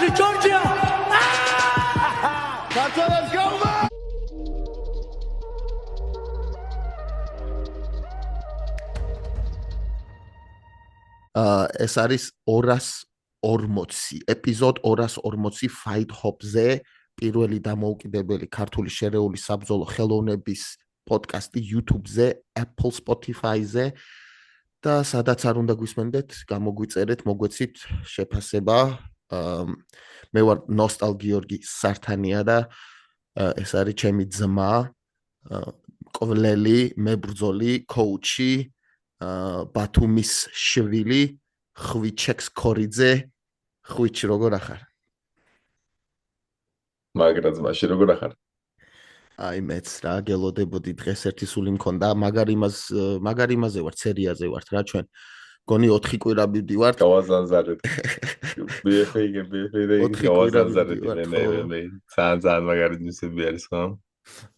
Country, Georgia! Let's go, man! ეს არის 240 ეპიზოდ 240 Fight Hop-ზე პირველი დამოუკიდებელი ქართული შერეული საბრძოლო ხელოვნების პოდკასტი YouTube-ზე, Apple Spotify-ზე და სადაც არ უნდა გვისმენდეთ, გამოგვიწერეთ, მოგვეცით შეფასება. მე ვარ ნოსტალ გიორგი სართანია და ეს არის ჩემი ძმა, კვლელი, მებრძოლი, კოუჩი, ბათუმის შვილი, ხვიჩექს ქორიძე. ხვიჩი, როგორ ახარ? მაგრა ძმაში, როგორ ახარ? აი მეც რა გელოდებოდი დღეს ერთი სული მქონდა, მაგარ იმაზე ვარ, სერიაზე ვარ რა ჩვენ. გონი 4 კვირა მივდივართ. გავაზანზარეთ. BFA გავაზანზარეთ მე. ძალიან მაგარი ნიუსები არის ხო?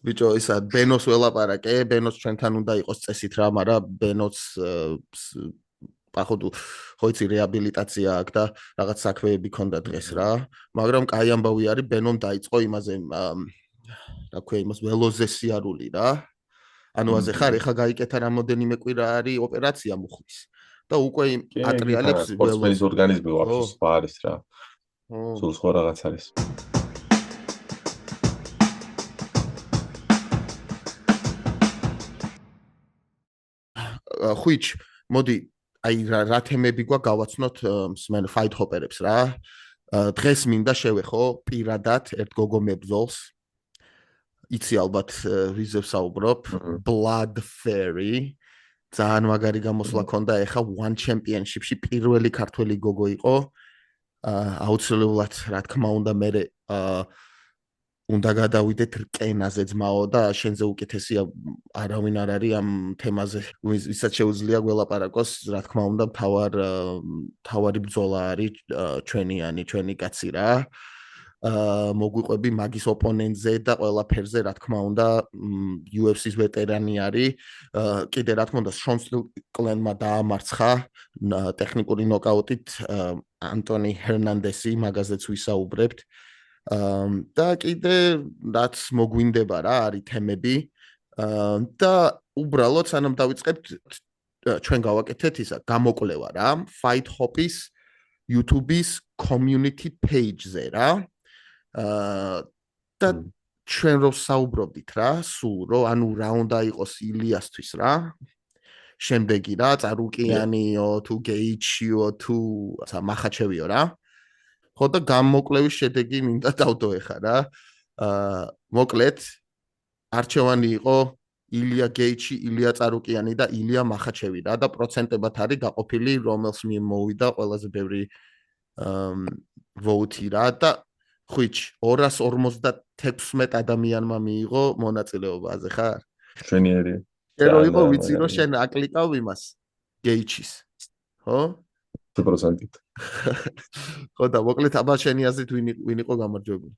ბიჭო, ისა ბენოს ველაპარაკე, ბენოს ჩვენთან უნდა იყოს წესით რა, მაგრამ ბენოს походу ხო იცი რეაბილიტაცია აქვს და რაღაც საქმეები ქონდა დღეს რა, მაგრამ კაი ამბავი არის, ბენომ დაიწყო იმაზე რა ქვია იმას ველოზე სიარული რა. ანუ აზე ხარ, ეხა გაიკეთა რამოდენიმე კვირა არის ოპერაცია მუხლის და უკვე ატრიალებს ველოზე. სპორტსმენის ორგანიზმი ვაფშე სხვა არის რა. სულ სხვა რაღაც არის. ხვიჩ, მოდი აი რა თემები გვაქვს გავაცნოთ მსმენ Fight Hop-ერებს რა. დღეს მინდა შევეხო პირადად ერთ გოგო მებრძოლს. იცი ალბათ ვიზე ვსაუბრობ, Blood Fairy. ძალიან მაგარი გამოსვლა ქონდა, ეხა One Championship-ში პირველი ქართველი გოგო იყო. აუცილებლად, რა თქმა უნდა, მე უნდა გადავიდეთ რკენაზე ძმაო და შენზე უკეთესია არავინ არ არის ამ თემაზე, ვისაც შეუძლია გველაპარაკოს, რა თქმა უნდა, თავარი ბრძოლა არის ჩვენი კაცი რა. მოგვიყვები მაგის ოპონენტზე და ყველაფერზე, რა თქმა უნდა, UFC-ს ვეტერანი არის. კიდე რა თქმა უნდა, შონ კლენმა დაამარცხა ტექნიკური ნოკაუტით ანტონი ჰერნანდესი, მაგაზეც ვისაუბრებთ. და კიდე რაც მოგვინდება რა არის თემები და უბრალოდ სანამ დავიწყებთ ჩვენ გავაკეთეთ ისა გამოკვლევა რა Fight Hop-ის YouTube-ის community page-ზე რა და ჩვენ რო საუბრობდით რა სულ რო ანუ რა უნდა იყოს ილიასთვის რა შემდეგი რა წარუკიანიო თუ გეიჩიო თუ მახაჩევიო რა ხო და გამოკვლევის შედეგი მინდა დავდო ეხა რა. მოკლედ არჩევანი იყო ილია გეიჩი, ილია წარუკიანი და ილია მახაჩევი რა და პროცენტებად არის გაყოფილი რომელს მოვიდა ყველაზე ბევრი ვოუთი რა და ხვიჩ 256 ადამიანმა მიიღო მონაწილეობაზე ხარ? შვენიერი. რო იყო ვიცი რომ შენ აკლიკავ იმას გეიჩის. ხო? 100%. ხო და მოკლედ აბა შენი აზრით ვინ იყო გამარჯვებული?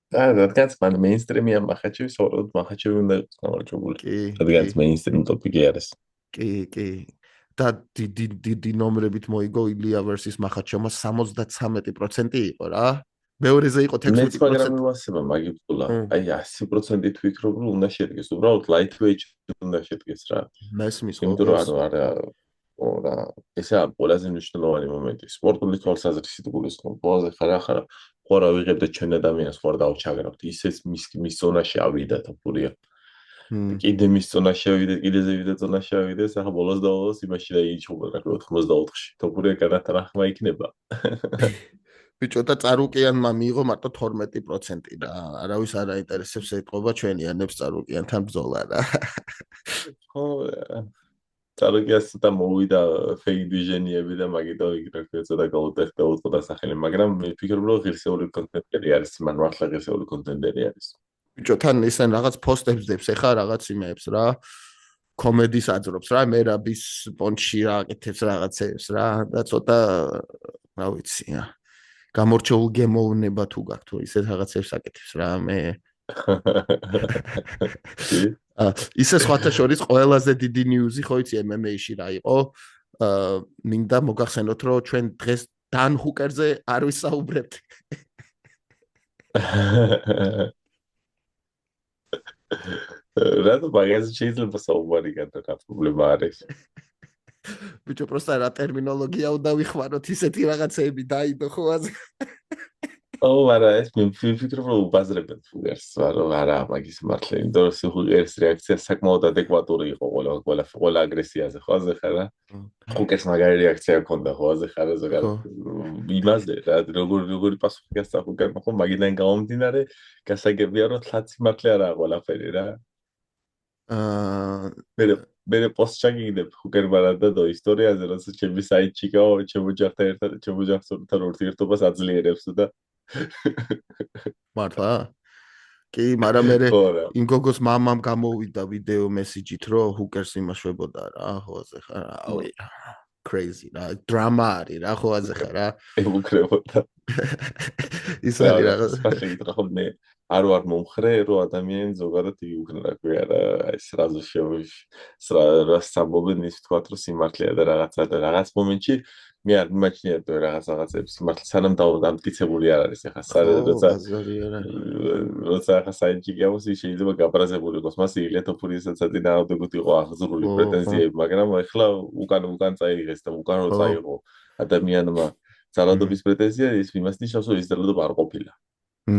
რადგანაც მან მეინსტრიმია მახაჩევი, სწორედ მახაჩევი უნდა იყოს გამარჯვებული. რადგანაც მეინსტრიმ ტოპიკი არის. კი. და დიდი ნომრებით მოიგო ილია versus მახაჩევმა 73% იყო რა. მეორეზე იყო 16%. მაგრამ იმასება მაგი ბრძოლა. აი 100% ვფიქრობ რომ უნდა შედგეს. უბრალოდ lightweight უნდა შედგეს რა. მესმის ხო? იმიტომ რომ არა ora ესა ყველაზე მნიშვნელოვანი მომენტი სპორტული თვალსაზრისით გულისხმობ ყველაზე ხარ ხო რა ვიღებ და ჩვენ ადამიანს ხო არ დავჩაგრავთ ისეც მის ზონაში ავიდა თაფურია კიდე მის ზონაში ავიდა კიდე ზევიდა ზონაში ავიდა ახლა ბოლოს და ბოლოს იმაში დაიჩუბა რა 84-ში თაფურია განათარახმა იქნება ბიჭო და წარუკიანმა მიიღო მარტო 12% და არავის არ აინტერესებს ეთყობა ჩვენიანებს წარუკიანთან ბრძოლა რა ხო წარუკიას და მოვიდა fake vision-ები და მაგითო იქნებოდა და გაუტეხდა სახელი, მაგრამ მე ვფიქრობ რომ ღირსეული კონტენტერი არის, მან მართლა ღირსეული კონტენტერი არის. ბიჭო თან ისენ რაღაც პოსტებს დებს ეხა რაღაც იმეებს რა, კომედიის აძრობს რა, მერაბის პონჩი რა აკეთებს რაღაცებს რა და ცოტა რა ვიცი რა. გამორჩეულ გემოვნება თუ გაქვს თუ ისეთ რაღაცებს აკეთებს რა მე ისე სხვათა შორის ყველაზე დიდი ნიუზი ხო იცი MMA-ში რა იყო მინდა მოგახსენოთ რომ ჩვენ დღეს დან ჰუკერზე არ ვისაუბრებთ. რატო მაგაზე შეიძლება საუბარი გადა რა პრობლემა არის? ბიჭო, პროსტა რა ტერმინოლოგია უნდა ვიხმაროთ, ისეთი რაღაცეები დაიდო ხო აზე. არა, ეს მე ვფიქრობ, რომ უბაზრებენ ფუგერს, რომ არა, მაგის მართლა, იმიტომ რომ ფუგერის რეაქცია საკმაოდ ადეკვატური იყო ყველა აგრესიაზე, ხო აზე ხარ რა? ფუგერს მაგარი რეაქცია ჰქონდა, ხო აზე ხარ ზოგადად. იმაზე რა, როგორი პასუხი გასცა ფუგერმა, ხო მაგიდან გამომდინარე, გასაგებია რომ თლაცი მართლა არაა ყველაფერი რა. მე პოსტ ჩაგიგდებ ფუგერმანად და ისტორიაზე, როცა ჩემი საიტში გავა, ჩემო ჯახთან ურთიერთობას აძლიერებს და მართლა? კი, მაგრამ მე იმ გოგოს მამამ გამოვიდა ვიდეო მესიჯით, რომ ჰუკერს იმაშვებოდა რა, ხო აზე ხარ? ავი, crazy რა, დრამა არის რა, ხო აზე ხარ რა? ემუქრებოდა. ის არის რაღაც. სპეციალით რა ხომ მე არ ვარ მომხრე, რომ ადამიანი ზოგადად იუქნა რა ქვია რა, ეს რაზო რა სამბობენ ის თქვა, რომ სიმართლეა და რაღაცა და რაღაც მომენტში მე არ მიმაჩნია თუ რაღაცებს სიმართლე სანამ დამტკიცებული არ არის ახლა როცა ახლა საინჯი გავს ის შეიძლება გაბრაზებული იყოს მას ილეთოფურისაც აწინააღმდეგოთ იყო აღზრული პრეტენზიები მაგრამ ახლა უკან წაიღეს და უკან რო წაიღო ადამიანმა ძალადობის პრეტენზია ის იმას ნიშნავს რომ ის ძალადობა არ ყოფილა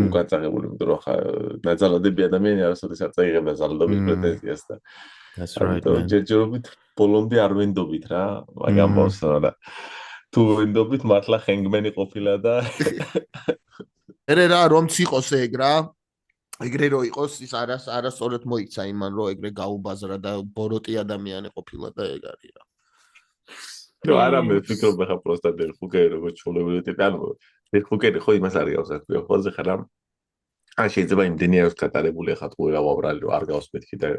უკან წაღებული იმიტომ რომ ახლა ნაძალადები ადამიანი არასოდეს არ წაიღებდა ძალადობის პრეტენზიას და That's right. ჯერჯერობით ბოლომდე არ ვენდობით რა მაგამ ბავშვს და თუ ვინდობით მართლა ხენგმენი ყოფილა და ერე რა რომც იყოს ეგ რა ეგრე რო იყოს ის არასწორად მოიქცა იმან რომ ეგრე გაუბაზრა და ბოროტი ადამიანი ყოფილა და ეგ არის რა ნუ არა მე ვფიქრობ ხა პროსტა დერხუკერი როგორც ჩულებრივი ტიპი ანუ დერხუკერი ხო იმას არ გავს რა ხოლმე ხარ ან შეიძლება იმდენი არის გატარებული ხა თუ რა ვაბრალი რომ არ გავს მეთქი და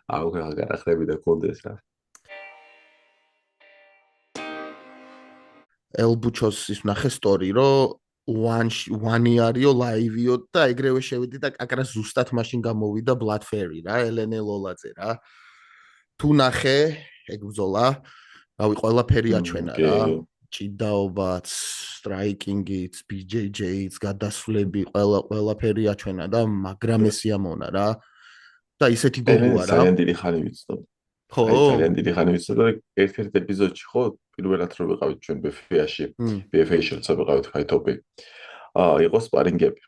აუ გადახრები და კონდეს რა ელბუჩოს ის ნახე სტორი რომ one year-იო ლაივიო და ეგრევე შევიდი და აკრა ზუსტად მაშინ გამოვიდა Blood Fairy რა ელენე ლოლაძე რა თუ ნახე ეგ ბრძოლა რავი ყველაფერი აჩვენა რა ჭიდაობაც striking-იც BJJ-იც გადასვლები ყველაფერი აჩვენა და მაგრამ ესია მონა რა და ისეთი გოგოა რა ძალიან დიდი ხანი ვიცნობ ხო ძალიან დიდი ხანი ვიცნობ და ერთ-ერთ ეპიზოდში ხო პირველად რო ვიყავით ჩვენ BFA-ში BFA-ში როცა ვიყავით ფაითოპი იყო სპარინგები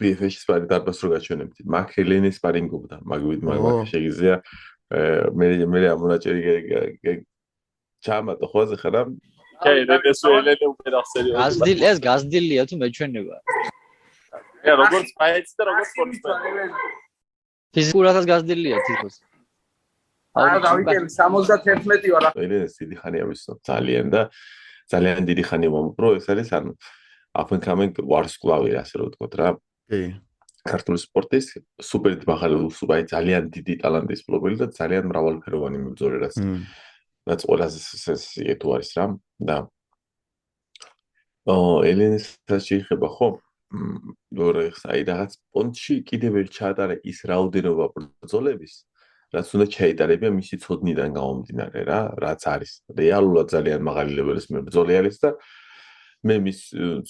BFA-ში სპარინგი დარბას რო გაჩვენებდი მაგ ელენე სპარინგობდა მაგ შეგიძლია მე ამონაჭერი ჩამატო ხოზე ხარ ეს ელენე უპერახსერი ეს გაზდილია თუ მეჩვენება როგორც ფაიტს და როგორც სპორტსმენი ფიზიკურადაც გაზდილია თითქოს არა დავიკები 71 ვარ ელენეს დიდი ხანია ვიცნობ ძალიან და ძალიან დიდი ხანია მომპრო ეს არის ანუ აფენკამენ ვარსკვლავი ასე რომ ვთქვა რა კი ქართული სპორტის სუპერ მაღალი ძალიან დიდი ტალანტის მფლობელი და ძალიან მრავალფეროვანი მებრძოლი რაც ყველაზე თუ არის რა და ელენეს შეიძლება ხო აი რაღაც პონტში კიდევ ვერ ჩაატარა ის რაოდენობა ბრძოლების რაც უნდა ჩაიტარებია მისი ცოდნიდან გამომდინარე რა რაც არის რეალურად ძალიან მაღალი ლეველის მებრძოლი არის და მე მის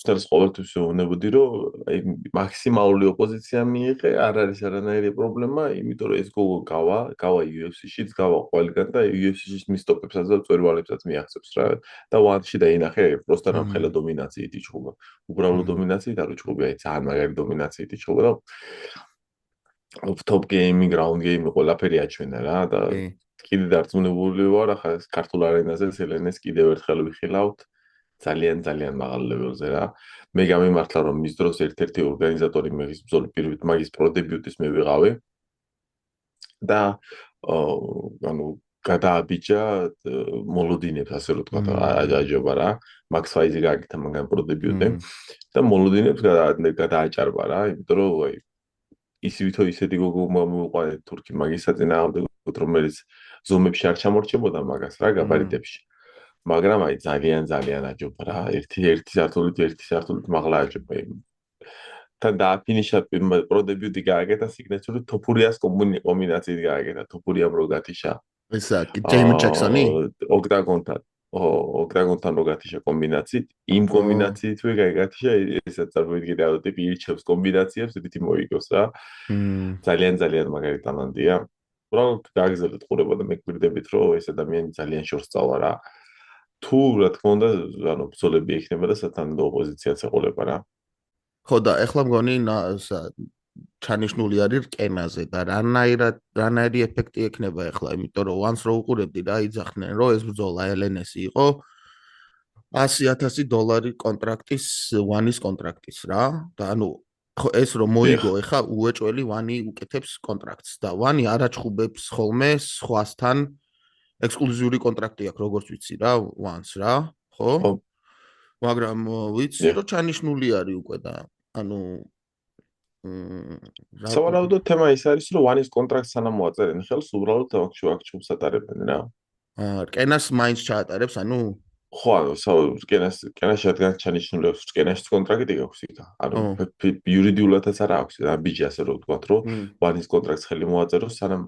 ცდას ყოველთვის ვუნებოდი რომ აი მაქსიმალური ოპოზიცია მიიღე არ არის არანაირი პრობლემა იმიტომ რომ ეს გოგო გავა UFC-შიც გავა ყველგან და UFC-შიც მის ტოპებსაც და წვერვალებსაც მიაღწევს რა და ვანში დაინახე პროსტა რამხელა დომინაციით იჭხობა უბრალოდ დომინაციით არ უჭხობია აი ძალიან მაგარი დომინაციით იჭხობა და top game, ground game ყველაფერი აჩვენა რა და კიდე დარწმუნებული ვარ ახლა ქართულ არენაზე ელენეს კიდევ ერთხელ ვიხილავთ ძალიან მაღალ ლეველზე რა მე გამიმართლა რომ მის დროს ერთ-ერთი ორგანიზატორი მეგის ბრძოლის პირველ მაგის პრო დებიუტის მე ვიყავი და ანუ გადააბიჯა მოლოდინებს ასე რომ თქვა აჯობა რა მაქს ფაიზი გააკეთა მაგან პრო დებიუტი და მოლოდინებს გადააჭარბა რა იმიტომ რომ აი ისივითო ისეთი გოგო მომიყვანე თურქი მაგის საწინააღმდეგოდ რომელიც ზომებში არ ჩამორჩებოდა მაგას რა გაბარიტებში მაგრამ აი ძალიან აჯობა რა ერთი სართულით მაღლა აჯობა თან დააფინიშა პრო დებიუტი გააკეთა სიგნეჩური თოფურიას კომბინაციით გააკეთა თოფურიამ რო გათიშა ესა ჯეიმ ჯექსონი ოქტაგონთან ოქტაგონთან რო გათიშა კომბინაციით, იმ კომბინაციით გაგათიშა ესაც წარმოიდგინე ავ ტიპი ირჩევს კომბინაციებს, რითი მოიგოს რა. ძალიან მაგარი ტალანტია. უბრალოდ გააგზავნეთ ყურება და მეგკვირდებით, რომ ეს ადამიანი ძალიან შორს წავა რა. თუ რა თქმა უნდა, ანუ ბრძოლები ექნება და სათანადო ოპოზიციაც ეყოლება რა. ხო და ეხლა მგონი ჩანიშნული არის რკენაზე და რანაირი ეფექტი ექნება ეხლა, იმიტომ რომ once რო უყურებდი რა იძახდნენ, რომ ეს ბრძოლა LNS-ი იყო $100,000 კონტრაქტის, One-ის კონტრაქტის რა და ანუ ხო ეს რომ მოიგო ეხლა უეჭველი One-ი უკეთებს კონტრაქტს და One-ი არაჩხუბებს ხოლმე სხვასთან ექსკლუზიური კონტრაქტი აქვს როგორც ვიცი რა One-ს რა ხო მაგრამ ვიცი რომ ჩანიშნული არის უკვე და ანუ სავარაუდოდ თემა ის არის რომ One-ის კონტრაქტს სანამ მოაწერენ ხელს უბრალოდ აქ-ჩუბს ატარებენ რა რკენას მაინც ჩაატარებს ანუ ხო ანუ რკენას შეადგენ ჩანიშნულებს რკენაშიც კონტრაქტი გაქვს იქ ანუ იურიდიულადაც არა აქვს და ბიჭი ასე რომ ვთქვათ რომ One-ის კონტრაქტს ხელი მოაწეროს სანამ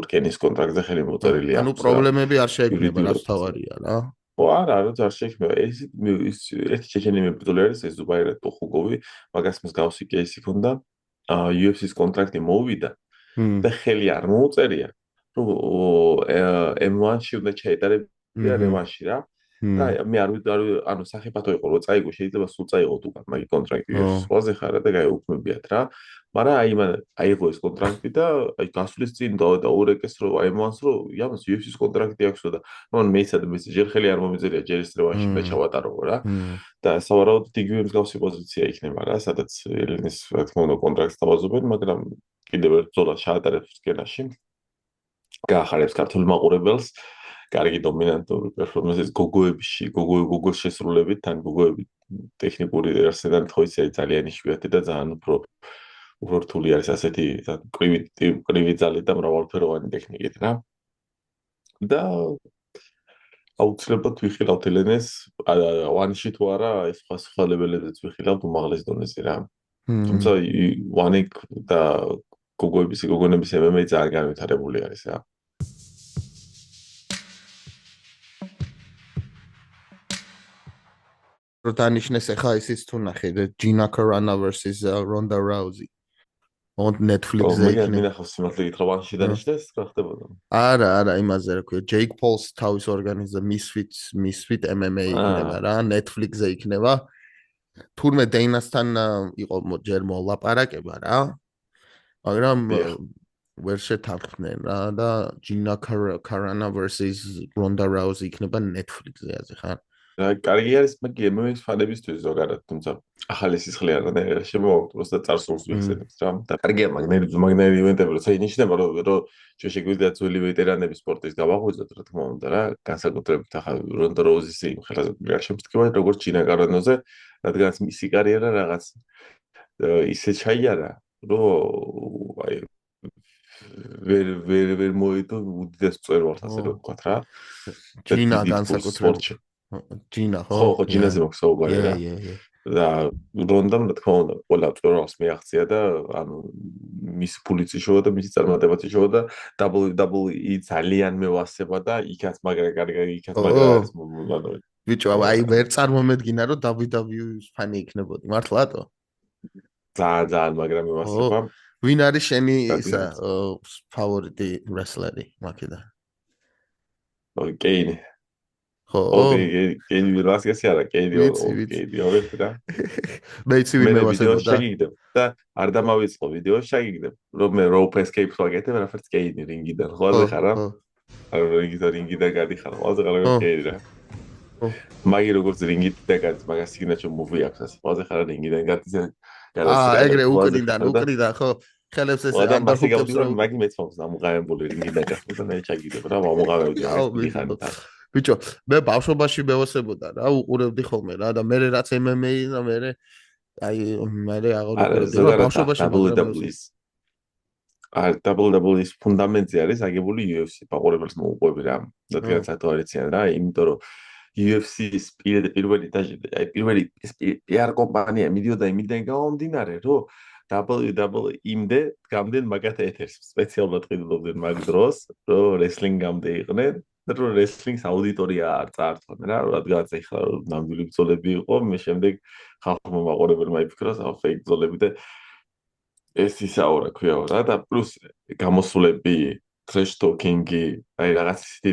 რკენის კონტრაქტზე ხელი მოწერილი აქვს ანუ პრობლემები არ შეექმნება რაც თავარია რა ხო არა არ შეექმნება ეს ერთი ჩეჩენი მებრძოლი არის ეს ზუბაირა ტოხუგოვი მაგას მსგავსი კეისი ქონდა UFC-ის კონტრაქტი მოვიდა და ხელი არ მოუწერია რომ M1-ში უნდა ჩაეტარებია რევანში რა და მე არ ანუ საფათო იყო რომ წაიგო შეიძლება სულ წაიღოთ უკან მაგი კონტრაქტი სხვაზე ხარა და გაიუქმებიათ რა მაგრამ აი მან აიღო ეს კონტრაქტი და აი გასulis წინ და ურეკეს რომ აი M1-ს რომ იმას UFC-ის კონტრაქტი აქვს და მან მეცადა მე ჯერ ხელი არ მომიწერია ჯერ ეს რევანში და ჩავატარო რა და სავარაუდოდ იგივე მსგავსი პოზიცია იქნება რა სადაც ელენის რა თქმა უნდა კონტრაქტს თავაზობენ მაგრამ კიდევ ერთ ბრძოლას ჩაატარებს სკენაში გაახარებს ქართულ მაყურებელს კარგი დომინანტური პერფორმანსის გოგოების შესრულებით თან გოგოები ტექნიკური არსენალი ხო ისე ძალიან იშვიათი და ძალიან უფრო რთული არის ასეთი კრივი ძალით და მრავალფეროვანი ტექნიკით რა და აუცილებლად ვიხილავთ ელენეს One-ში თუ არა ეს სხვა ლეველებზეც ვიხილავთ უმაღლეს დონეზე რა თუმცა One-ი და გოგონების MMA ძალიან განვითარებული არის რა როდანიშნეს ახლა ისიც თუ ნახე Gina Carano versus Ronda Rousey on Netflix-ზე იქნება. მე ნახავს სიმართლე გითხრა One-ში დანიშნეს, რა ხდებოდა? არა, იმაზე რა ქვია, Jake Paul-ს თავის ორგანიზება Misfit MMA იქნება რა, Netflix-ზე იქნება. თურმე Dana-სთან იყო ჯერ მოლაპარაკება რა. მაგრამ ვერ შეთანხმდნენ რა და Gina Carano versus Ronda Rousey იქნება Netflix-ზე აზე ხარ. კარგი არის მაგ MMA-ის ფანებისთვის ზოგადად, თუმცა ახალი სისხლი არ და შემოვაქვს просто წარსულს ვიხსენებთ რა. და კარგია მაგნერი ივენტები, როცა ინიშნება რომ შეგვიძლია ძველი ვეტერანების სპორტის გავაღვიძოთ, რა თქმა უნდა რა, განსაკუთრებით ახლა Ronda Rousey-ს იმ ხელაზე შემთქვა, როგორც Gina Carano-ზე, რადგანაც მისი კარიერა რაღაც ისე ჩაიარა, რომ აი ვერ მოედო უდიდეს წვერვალს ასე რომ ვთქვათ რა. Gina განსაკუთრებით Gina ხო Gina-ზე მაქვს საუბარი რა. და Ronda-მ რა თქმა უნდა ყველა წვერვალს მიაღწია და ანუ მის ფულიც იშოვა და მისი წარმატებაც იშოვა და WWE ძალიან მევასება და იქაც კარგი იქაც არის მომულადო. ბიჭო, აი ვერ წარმომედგინა რომ WWE-ის ფანი იქნებოდი, მართლათო? ძალიან მაგრამ მევასება. ვინ არის შენი ისა ფავორიტი რესლერი მაქედან? კეინი. ხო, კეინი რასკესი არა, კეინი ორი და მე იცი ვინ მევასებოდა და არ დამავიწყო ვიდეო შეგიგდებ რომ მე rope escape ვაგეთებ რაფერს კეინი რინგიდან ხო ასე ხარა? რინგიდან გადიხარ, ყველაზე კარგი კეინი რა. მაგი როგორც რინგიდან გადის, მაგას სიგნაჩო მუვი აქვს ასე. ყველაზე ხარა რინგიდან გადის. ეგრე უკრიდან ხო? ხელებს ეს ანდარჰუკებს რომ მაგი მეცმობს ამუღავებული რინგიდან გახდა და მე ჩაგიდებ რა მომუღავები. ბიჭო, მე ბავშვობაში მევასებოდა რა, უყურებდი ხოლმე რა და მე რაც MMA და მე აი მე აღარ ბავშვობაში WWE-ის ფუნდამენტი არის აგებული UFC მაყურებელს მოუყვები რა. რადგანაც ატოვარიციან რა, იმიტომ რომ UFC-ის პირველი PR კომპანია მიდიოდა იმიდან გამომდინარე, რომ WWE-მდე გამდენ მაგათ ეთერს სპეციალურად ყიდულობდნენ მაგ დროს, რომ wrestling-მდე იყვნენ რომ wrestling-ს აუდიტორია არ წაართვან რა, რადგან ეხლა ნამდვილი ბრძოლები იყო, მე შემდეგ ხალხმა მაყურებელმა იფიქრა, რომ fake ბრძოლები და ეს ისაო რა ქვია რა და პლუს გამოსულები, trash talking-ი, აი რაღაც ისეთი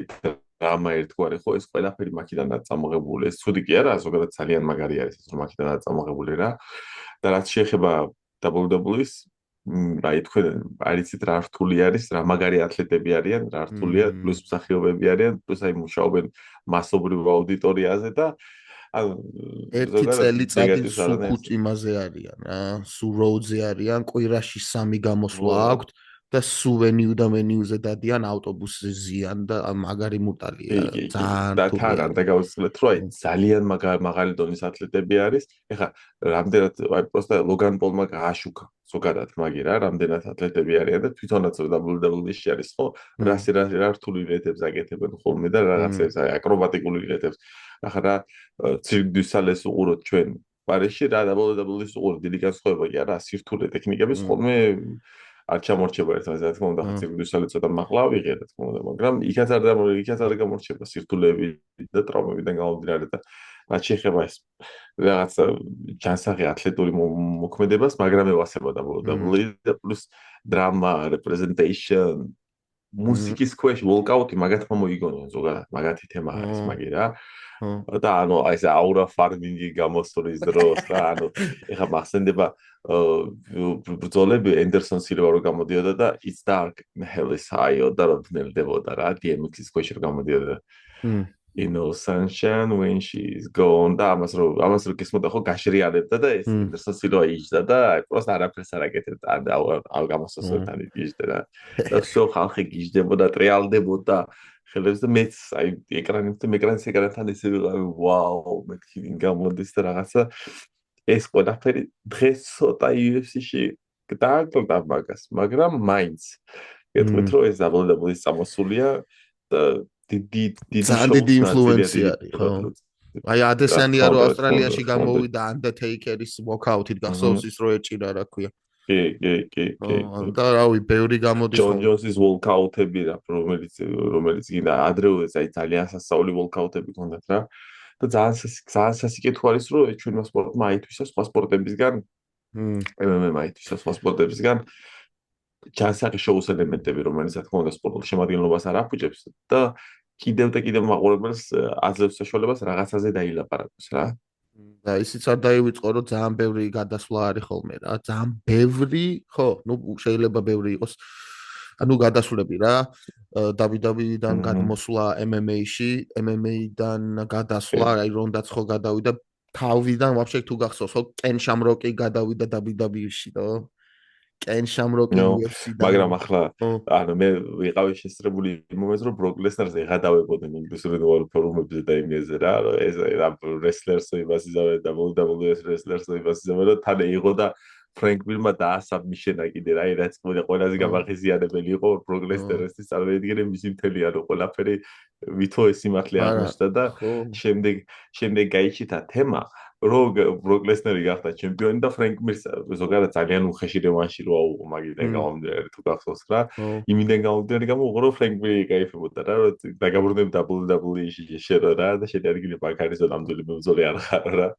დრამა ერთგვარი ხო, ეს ყველაფერი მაქედანაა წამოღებული. ეს ცუდი კი არა, ზოგადად ძალიან მაგარი არის ეს რომ მაქედანაა წამოღებული რა. და რაც შეეხება WWE-ს აი თქვენ არიცით რა რთული არის, რა მაგარი ათლეტები არიან, რა რთულია, პლუს მსახიობები არიან, პლუს აი მუშაობენ მასობრივ აუდიტორიაზე და ანუ ერთი წელიწადი სულ იმაზე არიან რა, სულ როუდზე არიან, კვირაში 3 გამოსვლა აქვთ და სულ ვენიუ და მენიუზე დადიან აუტობუსზე ზიან და მაგარი მუტალია ძალიან და თან არ დაგავიწყდეთ რომ აი ძალიან მაგარი დონის ათლეტები არის. ეხლა რამდენად აი პროსტა ლოგან პოლმა გააშუქა ზოგადად მაგი რა, რამდენად ათლეტები არიან და თვითონაც WWE-ში არის ხო, რა რთული რეთებს აკეთებენ ხოლმე და რაღაცებს აი აკრობატიკული რეთებს. ახლა რა Cirque du Soleil-ს უყუროთ ჩვენ პარიზში რა WWE-ს უყუროთ, დიდი განსხვავება კი არა, სირთულე ტექნიკების ხოლმე არ ჩამორჩება ერთმანეთს, რა თქმა უნდა, ხა Cirque du Soleil ცოტა მაღლა ვიღე, რა თქმა უნდა, მაგრამ იქაც არ გამორჩება სირთულეები და ტრავმებიდან გამომდინარე და რაც შეეხება ეს რაღაც ჯანსაღი ათლეტური მოქმედებას, მაგრამ ევასება WWE და პლუს დრამა, representation, მუსიკის ქვეშ ვოლკაუტი მაგათმა მოიგონია ზოგადად, მაგათი თემა არის მაგი რა. და ანუ აი ეს აურა ფარმინგი გამოსულის დროს რა, ანუ ეხლა მახსენდება ბრძოლები ენდერსონ სილვა რო გამოდიოდა და it's dark hell is high და რო ძნელდებოდა რა, DMX-ის ქვეშ რო გამოდიოდა. In no sunshine when she's gone და ამას რო გესმოდა ხო გაშრიალებდა და ეს ენდერსონ სილვა იჯდა და აი პროსტა არაფერს არ აკეთებდა და აუ გამოსასწორთან იჯდა რა. და სულ ხალხი გიჯდებოდა, ტრიალდებოდა ხელებს და მეც აი ეკრანთან ესე ვიყავი, ვაუ, მეთქი გამოდის და რაღაცა ეს ყველაფერი დღეს ცოტა UFC-ში დააკლდა მაგას, მაგრამ მაინც გეტყვით რომ ეს WWE-ის წამოსულია და დიდი ინფლუენსი არის, ხო? აი ადესანია რომ ავსტრალიაში გამოვიდა Undertaker-ის walkout-ით გახსოვს ის რო ეჭირა რა ქვია. კი. და რავი, ბევრი გამოდის. ჯონ ჯონსის walkout-ები რა, რომელიც კიდე ადრეულეს აი ძალიან სასწაული walkout-ები ჰქონდათ რა. და ძალიან სასიკეთო არის რომ ჩვენმა სპორტმა აითვისა სხვა სპორტებისგან, MMA აითვისა სხვა სპორტებისგან ჯანსაღი შოუს ელემენტები, რომელიც რა თქმა უნდა სპორტულ შემადგენლობას არ აფუჭებს და კიდევ მაყურებელს აძლევს საშუალებას რაღაცაზე დაილაპარაკოს რა. და ისიც არ დაივიწყო რომ ძალიან ბევრი გადასვლა არის ხოლმე რა, ძალიან ბევრი, ხო, ნუ შეიძლება ბევრი იყოს. ანუ გადასვლები რა, WWE-დან გადმოსვლა MMA-ში, MMA-დან გადასვლა, აი რონდაც ხო გადავიდა, თავიდან ვაფშე თუ გახსოვს, ხო, კენ შამროკი გადავიდა WWE-ში, ხო? კენ შამროკი UFC-დან. მაგრამ ახლა, ანუ მე ვიყავი შესწრებული იმომეს, რომ ბროკ ლესნერზე ღადავებოდნენ ინგლისური ფორუმებზე და იმაზე რა, ეს wrestler-ს იბასიზავე და WWE wrestler-ს იბასიზავე, რომ თან იყო და ფრენკ მილმა დაასაბმიშენა კიდე რა, რაც ყველაზე გამახიზიანებელი იყო ბროკ ლესნერის წარმოედგინე მისი მთელი ანუ ყველაფერი ვითო ეს სიმართლე აღმოჩნდა და შემდეგ გაიჩიტა თემა რომ ბროკ ლესნერი გახდა ჩემპიონი და ფრენკ მილს ზოგადად ძალიან უხეში რევანში რო აუღო მაგიდან გამომდინარე თუ გახსოვს რა, იმიდან გამომდინარე გამოვიღო რომ ფრენკ მილი გაიფებოდა რა, რომ დაგაბრუნებ WWE-ში შერო რა და შედარგილი ბაქარის ნამდვილი მებრძოლი არ ხარ რა.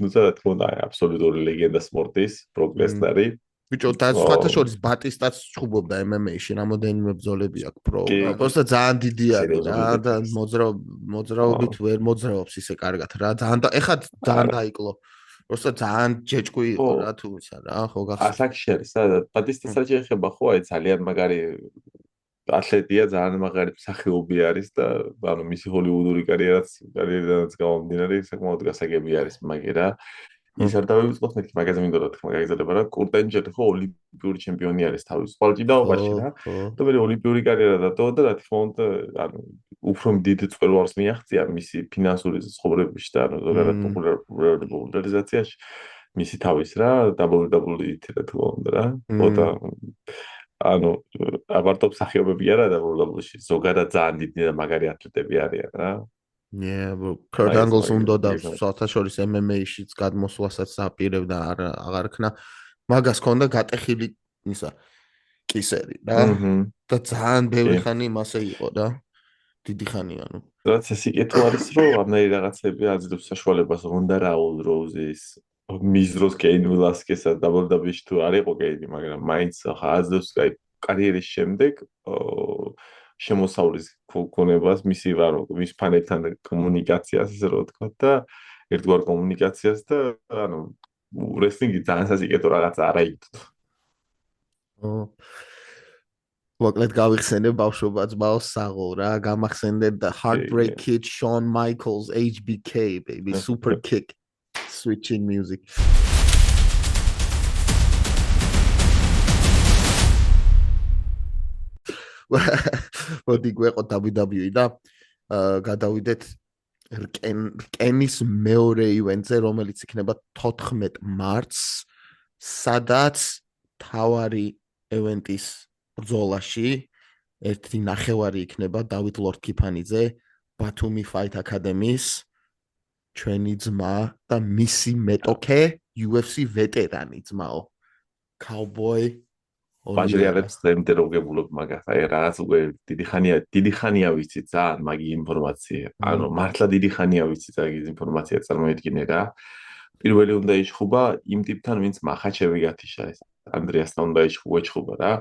ნუ რა თქმა უნდა, აბსოლუტური ლეგენდა სპორტის, ბროკ ლესნერი. ბიჭო, და სხვათა შორის ბატისტაც ჩხუბობდა MMA-ში, რამოდენიმე ბრძოლები აქვს პრო. პროსტა ძალიან დიდი არის რა და მოძრაობით ვერ მოძრაობს ისე კარგად რა. ეხლა ძალიან დაიკლო. პროსტა ძალიან ჯეჭკვი იყო რა თუ ისა რა, ხო გახსოვს. ასაკში არის რა, ბატისტას რა შეეხება ხო, აი ძალიან მაგარი ათლეტია, ძალიან მაგარი მსახიობი არის და ანუ მისი ჰოლივუდური კარიერიდანაც გამომდინარე, საკმაოდ გასაგები არის მაგი რა. ის არ დავივიწყოთ მეთქი მაგაზე მინდოდა რა თქმა გაგიზარდება რა, კურტ ენჯელი ხო ოლიმპიური ჩემპიონი არის თავის სპორტიდაობაში რა. და მე ოლიმპიური კარიერა დატოვა და რა თქმა უნდა, ანუ უფრო დიდ წყაროებს მიაღწია მისი ფინანსური ცხოვრებაში და ანუ ზოგადად პოპულარიზაციაში მისი თავის რა, WWE-ით რა თქმა უნდა რა. და ანუ აბარტო მსახიობები არა და WWE-ში ზოგადად ძალიან დიდი და მაგარი ათლეტები არიან რა. Kurt Angle-ს უნდა და საერთაშორის MMA-შიც გადმოსვლასაც აპირებდა აღარ ქნა. მაგას ქონდა გატეხილი ისა კისერი რა. და ძალიან ბევრი ხანი მასე იყო რა. დიდი ხანია, ანუ. რაც ეს იკეთო არის, რომ ამნაირი რაღაცები აძლევს საშუალებას Ronda Rousey-ის მის დროს კეინ ველასკესა WWE-ში თუ არ იყო კეინი, მაგრამ მაინც ახლა აძლევს კარიერის შემდეგ შემოსავლის ქონებას მისი მის ფანებთან კომუნიკაციას, ესე რომ ვთქვა და ერთგვარ კომუნიკაციას და ანუ რესლინგი ძალიან სასიკეთო რაღაცა არა იგდო. მოკლედ გავიხსენებ ბავშვობა ძმაოს საღო რა, გამახსენდეთ და Heartbreak Kid, Shawn Michaels, HBK, baby, super kick, switching music. მოდი გვეყოთ WWE და გადავიდეთ რკენის მეორე ივენტზე, რომელიც იქნება 14 მარტს, სადაც თავარი ევენტის ბრძოლაში ერთი ნახევარი იქნება დავით ლორდ-კიფანიძე, ბათუმი Fight Academy-ის ჩვენი ძმა და მისი მეტოქე UFC ვეტერანი ძმაო. Cowboy ბაჟრიალებს დღემდე როგებულობ მაგას, აი რაღაც უკვე დიდი ხანია ვიცი ძალიან მაგი ინფორმაცია. ანუ მართლა დიდი ხანია ვიცი მაგის ინფორმაცია წარმოედგინე რა. პირველი უნდა იშხუბა იმ ტიპთან, ვინც მახაჩევი გათიშა ეს. ანდრეასთან უნდა იშხუბა რა.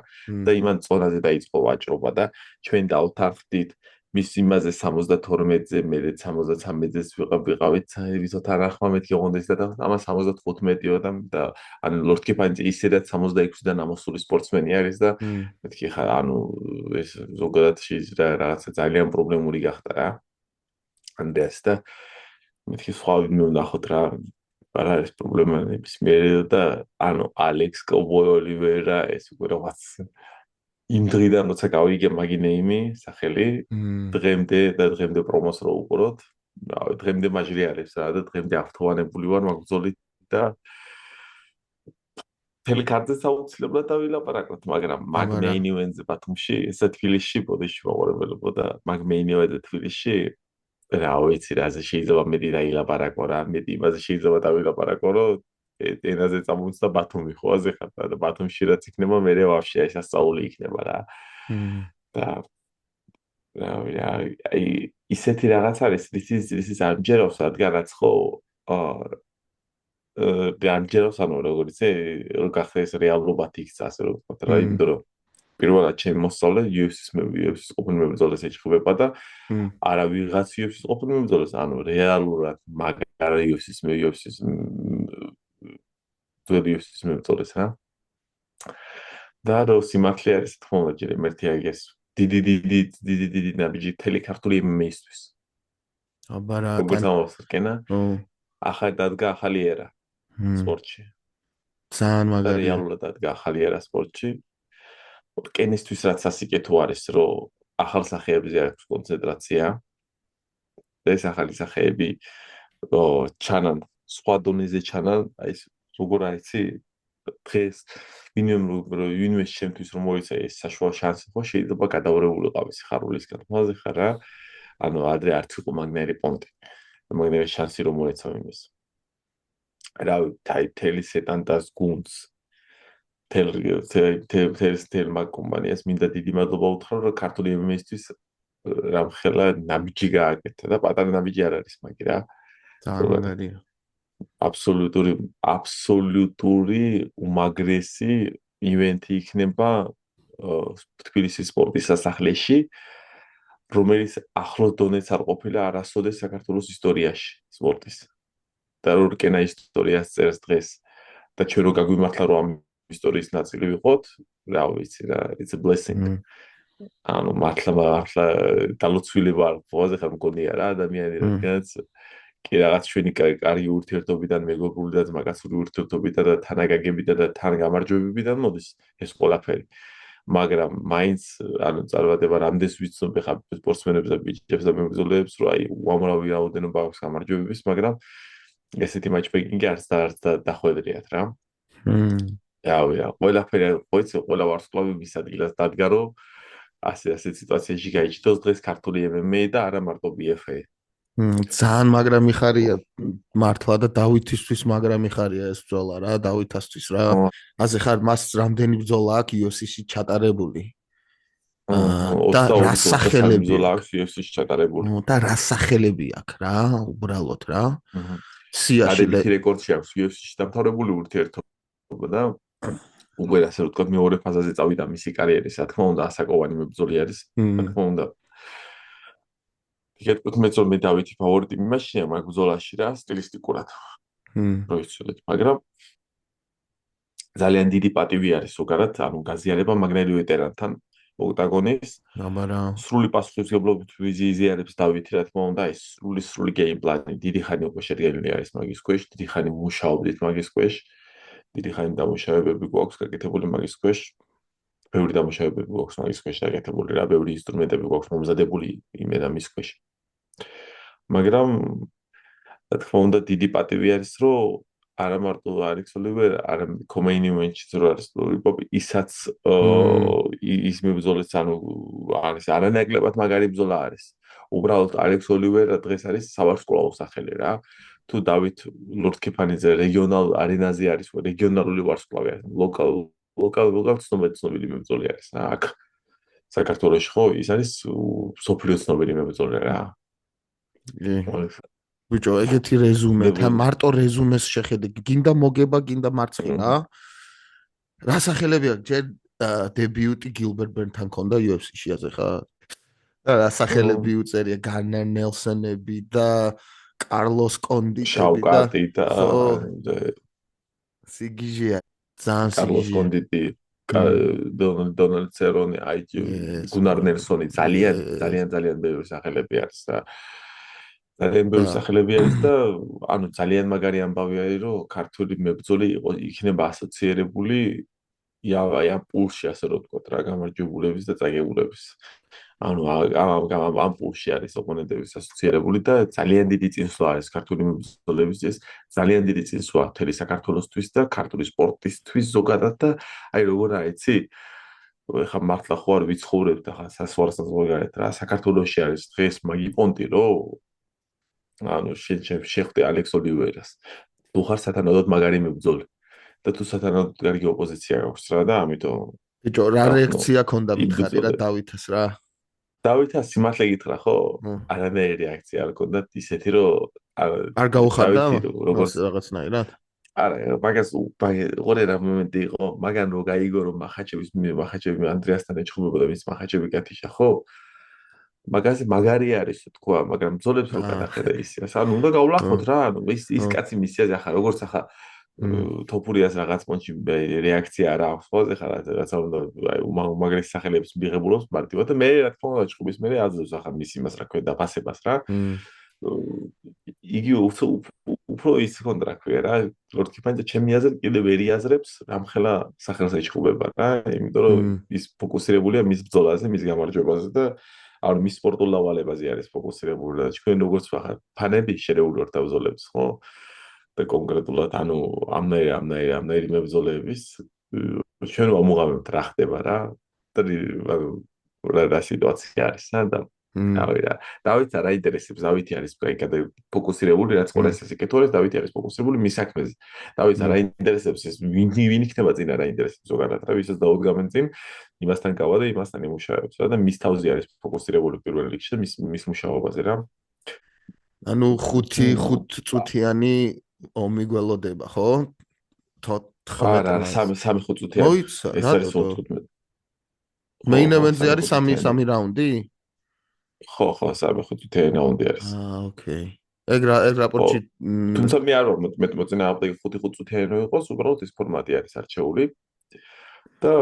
და იმან წონაზე დაიწყო ვაჭრობა და ჩვენ დავთანხმდით მის იმაზე 72-ზე, მე 73-ზეც ვიყავით, ვისოთ არახმა მეთქი ოღონდეს და ამას 75-იო და ანუ ლორდ-კიფანიძე ისედაც 66-დან ამოსული სპორტსმენი არის და მეთქი ხა ანუ ეს ზოგადად შეიძლება რაღაცა ძალიან პრობლემური გახდა რა. ანდრეას და მეთქი სხვა ვინმე ვნახოთ რა. არ არის პრობლემა ნებისმიერი და ანუ ალექს კოვბოი ოლივერა ეს უკვე რაღაც იმ დღიდან როცა გავიგე მაგი ნეიმი სახელი დღემდე პრომოს რო უყუროთ დღემდე მაჟრიალებს რა და დღემდე აფრთხილებული ვარ მაგ ბრძოლით და თელეკარდზე საუცილებლად დავილაპარაკოთ მაგრამ მაგ მეინ ივენტზე ბათუმში ესა თბილისში ბოდიში ვაყურებელებო და მაგ მეინ ივენტზე თბილისში რა ვიცი რაზე შეიძლება მეტი დაილაპარაკო რა მეტი იმაზე შეიძლება დავილაპარაკო რომ ენაზე წამოვიდა ბათუმი ხო აზე ხარ და ბათუმში რაც იქნება მე ვაფშე ეს ასწაული იქნება რა და აი ისეთი რაღაც არის ის ამჯერავს რადგანაც ხო ამჯერავს ანუ როგორც გახდეს რეალობად იქცა ასე რომ ვთქვა რა იმიტომ რომ პირველად ჩემი მოსწავლე UFC-ის ყოფილი მებრძოლეს ეჭვება და არა ვიღაც UFC-ის ყოფილი მებრძოლეს ანუ რეალურად მაგარი UFC-ის UFC-ის მებრძოლეს რა და რო სიმართლე არის თქმა უნდა ჯერ ერთი აგეს დიდი ნაბიჯი თელეკართული MMA-ისთვის აბა რა გასავსკენა ახლა დადგა ახალი ერა სპორტში ძალიან მაგარია რეალურად დადგა ახალი ერა სპორტში რკენისთვის რაც სასიკეთო არის რომ ახალ სახეებზე აქვს კონცენტრაცია ეს ახალი სახეები ჩანან სხვა დონეზე ჩანან აი ეს როგორ აიცი დღეს ვინმე შემთვის რომ მოიცა ეს საშუალო შანსი ხო შეიძლება გადავრებული ყავის ხარულისგან მოაზე ხარ რა ანუ ადრე არც იყო მაგნერი პონტი მაგნერი შანსი რომ მოეცა იმის რა თელი სეტანტას გუნდს თელ მაგ კომპანიას მინდა დიდი მადლობა უთხრა რომ ქართული MMA-ისთვის რამხელა ნაბიჯი გააკეთა და პატარა ნაბიჯი არ არის მაგი რა ძალიან მაგარია აბსოლუტური უმაგრესი ივენთი იქნება თბილისის სპორტის სასახლეში რომელიც ახლოს დონეც არ ყოფილა არასოდეს საქართველოს ისტორიაში სპორტის და რკენა ისტორიას წერს დღეს და ჩვენ რო გაგვიმართლა რომ ამ ისტორიის ნაწილი ვიყოთ რა ვიცი რა it's a blessing ანუ მართლა დალოცვილი ვარ ფოზე ხარ მგონია რა ადამიანი რადგანაც კი რაღაც ჩვენი კარგი ურთიერთობიდან მეგობრული და ძმაკაცური ურთიერთობიდან და თანაგაგებიდან და თან გამარჯვებებიდან მოდის ეს ყველაფერი მაგრამ მაინც ანუ წარმატება რამდენს ვიცნობ ხა სპორტსმენებს და ბიჭებს და მებრძოლებს რომ აი უამრავი რაოდენობა აქვს გამარჯვებების მაგრამ ესეთი მაჩპეიკინგი არც დახვედრიათ რა რა ყველაფერი ყოიცი ყველა ვარსკვლავი მის ადგილას დადგა რომ ასე სიტუაციაში გაიჭიდოს დღეს ქართული MMA და არა მარტო BFA ძალიან მაგრა მიხარია მართლა და დავითისთვის მაგრა მიხარია ეს ბრძოლა რა დავითასთვის რა ასე ხარ მას რამდენი ბრძოლა აქვს UFC-ში ჩატარებული და 22 რა სახელები ბრძოლა აქვს? აქვს UFC-ში ჩატარებული. და რა სახელები აქვს რა, უბრალოდ რა. სიაში დადებითი რეკორდში აქვს UFC-ში დამთავრებული ურთიერთობა და უკვე ასე ვთქვათ მეორე ფაზაზე წავიდა მისი კარიერის. რა თქმა უნდა, ასაკოვანი მებრძოლი არის. რა თქმა უნდა. იგივე მეც რომ მე დავითი ფავორიტი იმაშია მაგ ბრძოლაში რა, სტილისტიკურად. პროიცოლეთ, მაგრამ ძალიან დიდი პატივი არის ზოგადად, ანუ გაზიარება მაგნელი ვეტერანთან ოქტაგონის. მაგრამ სრული პასუხისმგებლობით ვიზიარებს დავითი, რა თქმა უნდა, ეს სრული გეიმპლანი, დიდი ხანი უკვე შედგენილი არის მაგის ქვეშ, დიდი ხანი მუშაობდით მაგის ქვეშ, დიდი ხანი დამუშავებები გვაქვს გაკეთებული მაგის ქვეშ. ბევრი დამუშავებები გვაქვს მაგის ქვეშ გაკეთებული რა, ბევრი ინსტრუმენტები გვაქვს მომზადებული იმენ ამის ქვეშ. მაგრამ რა თქმა უნდა, დიდი პატივი არის, რომ არა მარტო ალექს ოლივერა, არამედ კომეინ ივენტშიც რო არის ლოლიპოპი, ისაც ის მებრძოლიც ანუ არის არანაკლებად მაგარი ბრძოლა არის. უბრალოდ ალექს ოლივერა დღეს არის სავარსკვლავო სახელი რა. თუ დავით ლორდ-კეფანიძე რეგიონალ არენაზე არის, რეგიონალური ვარსკვლავი არის, ლოკალ ცნობილი მებრძოლი არის რა. აქ საქართველოში ხო ის არის სოფლიო ცნობილი მებრძოლი რა. ბიჭო, ეგეთი რეზუმე, თან მარტო რეზუმეს შეხედე, გინდა მოგება, გინდა მარცხი რა. რა სახელები აქვს? ჯერ დებიუტი გილბერტ ბერნთან ქონდა UFC-ში აზე ხარ? რა სახელები უწერია? განარ ნელსონები და კარლოს კონდიტები და სიგიჟია, ძალიან სიგიჟია. კარლოს კონდიტი, დონალდ ცერონი, გუნარ ნელსონი, ძალიან ბევრი სახელები არის და ძალიან ბევრი სახელები არის და ანუ ძალიან მაგარი ამბავი არის, რომ ქართული მებრძოლი იქნება ასოცირებული ია პულში, ასე რომ ვთქვათ რა, გამარჯვებულების და წაგებულების. ანუ ამ პულში არის ოპონენტების ასოცირებული და ძალიან დიდი წინსვლა არის ქართული მებრძოლებისთვის, ძალიან დიდი წინსვლა მთელი საქართველოსთვის და ქართული სპორტისთვის ზოგადად და აი როგორ აიცი? ხა მართლა ხო არ ვიცხოვრებთ ახლა სასვარსაც ზოგადად რა, საქართველოში არის დღეს მაგი პონტი რომ ანუ შეხვდე ალექს ოლივერას. თუ ხარ სათანადოდ მაგარი მებრძოლი და თუ სათანადოდ კარგი ოპოზიცია გაქვს რა და ამიტომ ბიჭო, რა რეაქცია ქონდა მითხარი რა დავითას რა? დავითას სიმართლე გითხრა ხო? არანაირი რეაქცია არ ქონდა ისეთი რომ არ გაუხარდა როგორც რაღაცნაირად? არა, მაგას უყურე რა მომენტი იყო, მაგან რო გაიგო რომ მახაჩები ანდრეასთან ეჩხუბებოდა მის მახაჩები გათიშა ხო? მაგაზე მაგარი არის თქვა, მაგრამ ბრძოლებს რო გადახედა ისე. ანუ უნდა გავლახოთ რა, ანუ ის კაცი მისიაზე ახლა როგორც ახლა თოფურიას რაღაც პონჩი რეაქცია არ აქვს ხო? ეხლა რაღაცა უნდა აი უმაგრესი სახელების მიღებულობს მარტივად და მე რა თქმა უნდა ჭუბის მე აძლევს ახლა მის იმას რა ქვია დაფასებას რა. იგი უფრო ის ქონდა რა ქვია რა, ლორდ-კეფანიძე ჩემი აზრით კიდე ვერ იაზრებს რამხელა სახელს ეჩხუბება რა, იმიტომ რომ ის ფოკუსირებულია მის ბრძოლაზე, მის გამარჯვებაზე და არ მის სპორტულ დავალებაზე არის ფოკუსირებული და ჩვენ როგორც ახლა ფანები შერეული ვართ ბრძოლებს ხო? და კონკრეტულად ანუ ამნაირი მებრძოლების ჩვენ ვამოღამებთ რა ხდება რა და რა სიტუაცია არის და ავი რა დავითს რა ინტერესებს დავითი არის ფოკუსირებული რაც ყველას ეს ეკეთებს დავითი არის ფოკუსირებული მის საქმეზე დავითს რა ინტერესებს ეს ვინ იქნება წინ რა ინტერესებს ზოგადად რა ვისაც დაუდგამენ წინ იმასთან გავა და იმასთან იმუშავებს რა და მის თავზე არის ფოკუსირებული პირველ რიგში და მის მუშაობაზე რა ანუ 5 წუთიანი ომი გველოდება ხო? 14 3 წუთიანი ეს არის 15 მეინ ევენტზე არის 3 რაუნდი? ხო 3 წუთიანი რაუნდი არის ოკეი ეგ რაპორტში თუმცა მე არ ვარ მე მოწინააღმდეგე 5 წუთიანი რო იყოს უბრალოდ ეს ფორმატი არის არჩეული და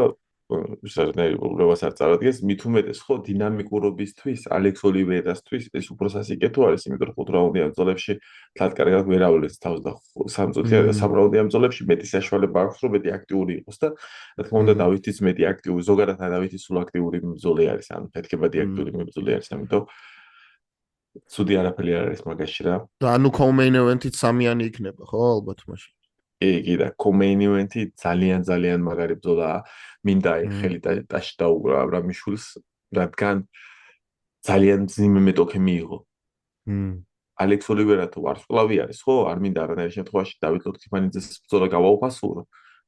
ვისარნაირი პრობლემას არ წარადგენს მით უმეტეს ხო დინამიკურობისთვის ალექს ოლივერასთვის ეს უფრო სასიკეთო არის იმიტომ რომ 5 რაუნდიან ბრძოლებში თლად კარგად ვერ ავლენს თავს და 3 წუთიან 3 რაუნდიან ბრძოლებში მეტი საშუალება აქვს რომ მეტი აქტიური იყოს და რა თქმა უნდა დავითიც მეტი აქტიური ზოგადად დავითი სულ აქტიური ბრძოლი არის ანუ ფეთქებადი აქტიური ბრძოლი არის ამიტომ ცუდი არაფერი არ არის მაგაში რა და ანუ კომეინ ევენტით 3-იანი იქნება ხო ალბათ მაშინ იგი და კომეინ ივენტი ძალიან მაგარი ბრძოლაა. მინდა ხელი ტაში დაუგრა აბრამიშვილს, რადგან ძალიან ძიმე მეტოქე მიიღო. ალექს ოლივერა თუ ვარსკვლავი არის, ხო? არ მინდა არანაირი შემთხვევაში დავით ლორდ-კეფანიძეს ბრძოლა გავაუფასურო.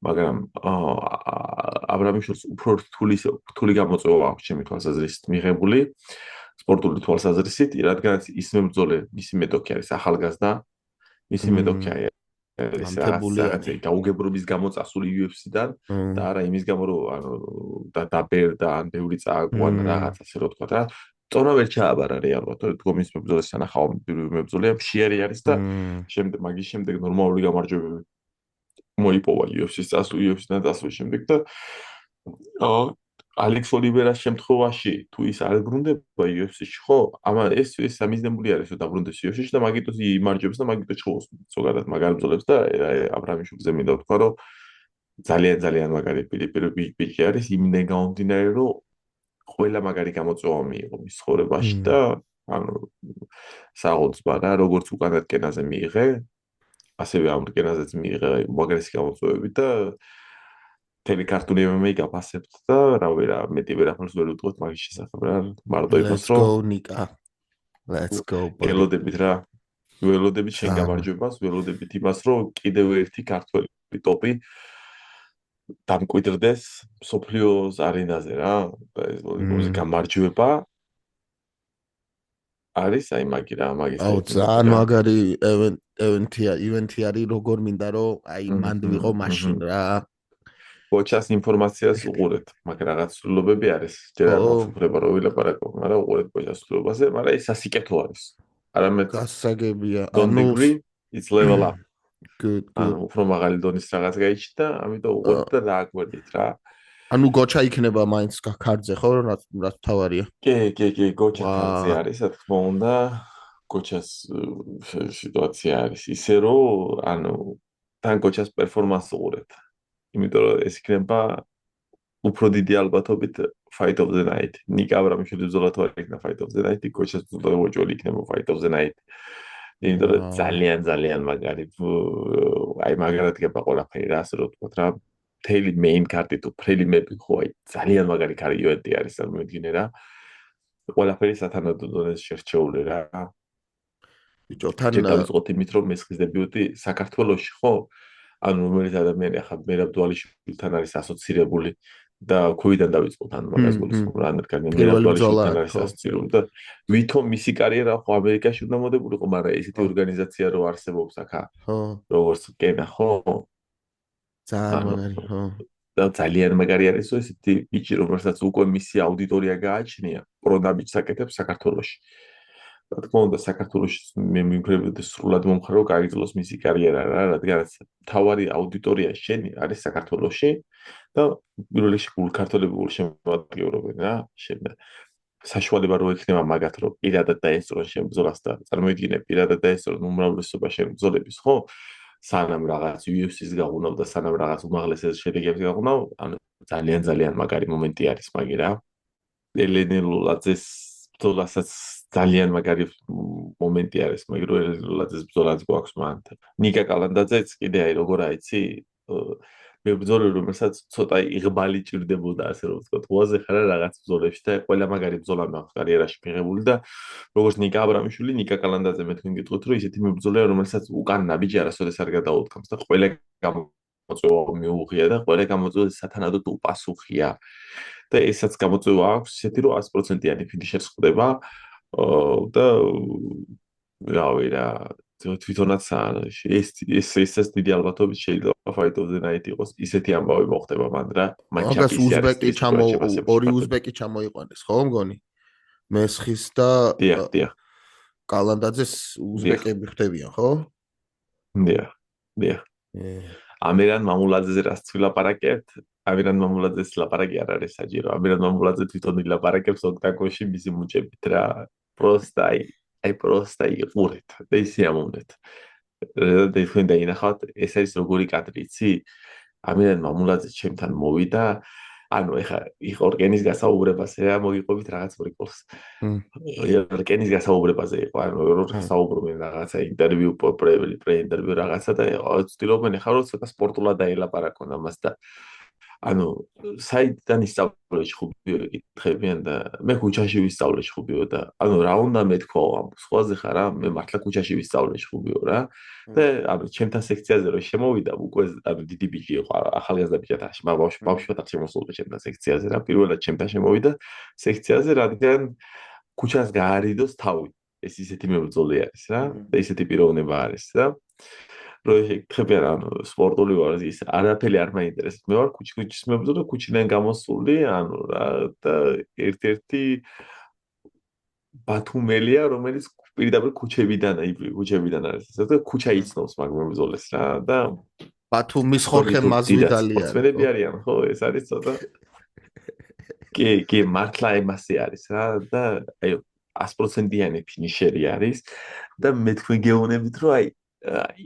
მაგრამ აბრამიშვილს უფრო რთული გამოწვევა აქვს ჩემი თვალსაზრისით მიღებული სპორტული თვალსაზრისით, რადგანაც ის მებრძოლი მისი მეტოქი არის ახალგაზრდა, მისი მეტოქი არის რაღაცა გაუგებრობის გამო წასული UFC-დან და არა იმის გამო რომ ანუ დაბერდა ან ბევრი წააგო ან რაღაც ასე რო თქვა რა წონა ვერ ჩააბარა რეალურად დგომის მებრძოლის სანახაობი პირველი მებრძოლია მშიერი არის და შემდეგ მაგის შემდეგ ნორმალური გამარჯვებები მოიპოვა UFC-ს UFC-დან წასვლის შემდეგ და ალექს ოლივერას შემთხვევაში თუ ის არ ბრუნდება UFC-ში ხო ამა ეს სამიზნებული არის რომ დაბრუნდეს UFC-ში და მაგიტოს იმარჯვებს და მაგიტოს ჩხოს ზოგადად მაგარ ბრძოლებს და აბრამიშვილზე მინდა ვთქვა რომ ძალიან მაგარი ბიჭი არის იმდენ გამომდინარე რომ ყველა მაგარი გამოწვევა მიიღო მის ცხოვრებაში და ანუ საღოლწვა რა როგორც უკანად კენაზე მიიღე ასევე ამ კენაზეც მიიღე მაგარი გამოწვევები და თელი ქართული MMA გაფასებთ და რავი რა მეტი ვერაფერს ვერ უტყოთ მაგის შესახებ რა მარტო იყოს რომ let's go ველოდებით რა ველოდებით შენ გამარჯვებას ველოდებით იმას რომ კიდევ ერთი ქართველი ტოპი დამკვიდრდეს სოფლიოს არენაზე რა და ეს გამარჯვება არის აი მაგი რა მაგის აუ ძალიან მაგარი ევენთი არის როგორ მინდა რომ აი მანდ ვიყო მაშინ რა კოჩას ინფორმაციას უყურეთ, მაგრამ რაღაც სრულობები არის. ჯერ არ მოგხდება რომ ვილაპარაკო, მაგრამ უყურეთ კოჩას სრულობაზე, მაგრამ ეს სასიკეთო არის. არამედ გასაგებია. ანუ it's level up. Good. უფრო მაღალი დონის რაღაც გაიჩნდა, ამიტომ უყურეთ და დააკვირდით რა. ანუ გოჩა იქნება მაინც ქარდზე ხო, რაც თავარია. კი, გოჩა ქარდზე არის, რა თქმა უნდა. გოჩას სიტუაცია არის ისე რომ ანუ თან გოჩას პერფორმანსს უყურეთ. იმიტომ რომ ეს იქნება უფრო დიდი ალბათობით Fight of the Night. ნიკა აბრამიშვილის ბრძოლა თუ არ იქნება Fight of the Night, გოჩას ბრძოლა უჯოლი იქნება Fight of the Night. იმიტომ რომ ძალიან მაგარი აი მაგარად გება ყველაფერი რა ასე რომ თქვა რა მთელი main card-ი თუ პრელიმები ხო აი ძალიან მაგარი კარიოედი არის ამ მედგინე რა. ყველაფერი სათანადო დონეზე შერჩეული რა. ბიჭო თან დავიწყოთ იმით რომ მესხის დებიუტი საქართველოში ხო? ანუ რომელიც ადამიანი ახლა მერაბდვალიშვილთან არის ასოცირებული და ქუიდან დავიწყოთ ანუ მაგას გულისხმობ რა ამერიკაში მერაბდვალიშვილთან არის ასოცირებული და ვითომ მისი კარიერა ხო ამერიკაში უნდა მოდებულიყო მაგრამ ესეთი ორგანიზაცია რო არსებობს ახლა ხო როგორც კენა ხო ძალიან მაგარი არის ესეთი ბიჭი რომელსაც უკვე მისი აუდიტორია გააჩნია პროდაბიჭს აკეთებს საქართველოში რა თქმა უნდა საქართველოში მე მიმხრებოდი სრულად მომხრე რომ გაიგრძელოს მისი კარიერა რა რადგანაც თავარი აუდიტორია შენი არის საქართველოში და პირველ რიგში ქართველები შემოადგენლობენ რა შენ საშუალება რო ექნება მაგათ რომ პირადად დაესწრონ შენ ბრძოლას და წარმოიდგინე პირადად დაესწრონ უმრავლესობა შენ ბრძოლების ხო სანამ რაღაც UFC-ს გაღუნავ და სანამ რაღაც უმაღლეს შედეგებს გაღუნავ ანუ ძალიან მაგარი მომენტი არის მაგი რა ელენე ლულაძეს ბრძოლასაც ძალიან მაგარი მომენტი არის, მაგრამ ელენელაძეს ბრძოლაც გვაქვს მან. ნიკა კალანდაძეც კიდე აი როგორ აიცი? მე ბრძოლი რომელსაც ცოტა იღბალი ჭირდებოდა ასე რომ ვთქვა, თვაზე ხარა რაღაც ბრძოლებში და ყველა მაგარი ბრძოლა მაქვს კარიერაში მიღებული და როგორც ნიკა აბრამიშვილი, ნიკა კალანდაძე მე თქვენ გიტყვით რომ ისეთი მებრძოლია რომელსაც უკან ნაბიჯი არასოდეს არ გადაუდგამს და ყველა გამოწვევა მიუღია და ყველა გამოწვევა სათანადოდ უპასუხია. და ესაც გამოწვევა აქვს ისეთი რომ 100%-იანი ფინიშერს ხდება და რავი რა თვითონაც ეს დიდი ალბათობით შეიძლება Fight of the Night იყოს ისეთი ამბავი მოხდება მან რა მაგას ორი უზბეკი ჩამოიყვანეს ხო მგონი მესხის და დიახ კალანდაძეს უზბეკები ხდებიან ხო დიახ ამერან მამულაძეზე რას ვილაპარაკებთ ამერან მამულაძეს ლაპარაკი არ არის საჭირო ამერან მამულაძე თვითონ ილაპარაკებს ოქტაგონში მისი მუჭებით რა პროსტა იყურეთ და ისე ამოვნეთ და თქვენ დაინახავთ ეს არის როგორი კადრი იცი ამერან მამულაძე ჩემთან მოვიდა ანუ ეხა ორკენის გასაუბრებაზე რა მოგიყვებით რაღაც პრიკოლს ორკენის გასაუბრებაზე იყო ანუ როგორ საუბრობენ რაღაცა ინტერვიუ პრეინტერვიუ რაღაცა და ცდილობენ ეხა რომ ცოტა სპორტულად დაელაპარაკონ ამას და ანუ საიდან ისწავლე ჩხუბიო კითხებიან და მე ქუჩაში ვისწავლე ჩხუბიო და ანუ რა უნდა მეთქვა ამ სხვაზე ხარ რა მე მართლა ქუჩაში ვისწავლე ჩხუბიო რა და ანუ ჩემთან სექციაზე რომ შემოვიდა უკვე ანუ დიდი ბიჭი იყო ახალგაზრდა ბიჭი ბავშვი ვარ შემოსულიყო ჩემთან სექციაზე რა პირველად ჩემთან შემოვიდა სექციაზე რადგან ქუჩას გაარიდოს თავი ეს ისეთი მებრძოლი არის რა და ისეთი პიროვნება არის რა რომ ეკითხებიან ანუ სპორტული ვარ ის არაფერი არ მაინტერესებს მე ვარ ქუჩის მებრძოლი ქუჩიდან გამოსული ანუ რა და ერთ-ერთი ბათუმელია რომელიც პირდაპირ ქუჩებიდან არის და ქუჩა იცნობს მაგ მებრძოლეს რა და ბათუმის ხორხე მაზვიდალი არის სპორტსმენები არიან ხო ეს არის ცოტა კი მართლა იმასე არის რა და აი 100%-იანი ფინიშერი არის და მე თქვენ გეუბნებით რომ აი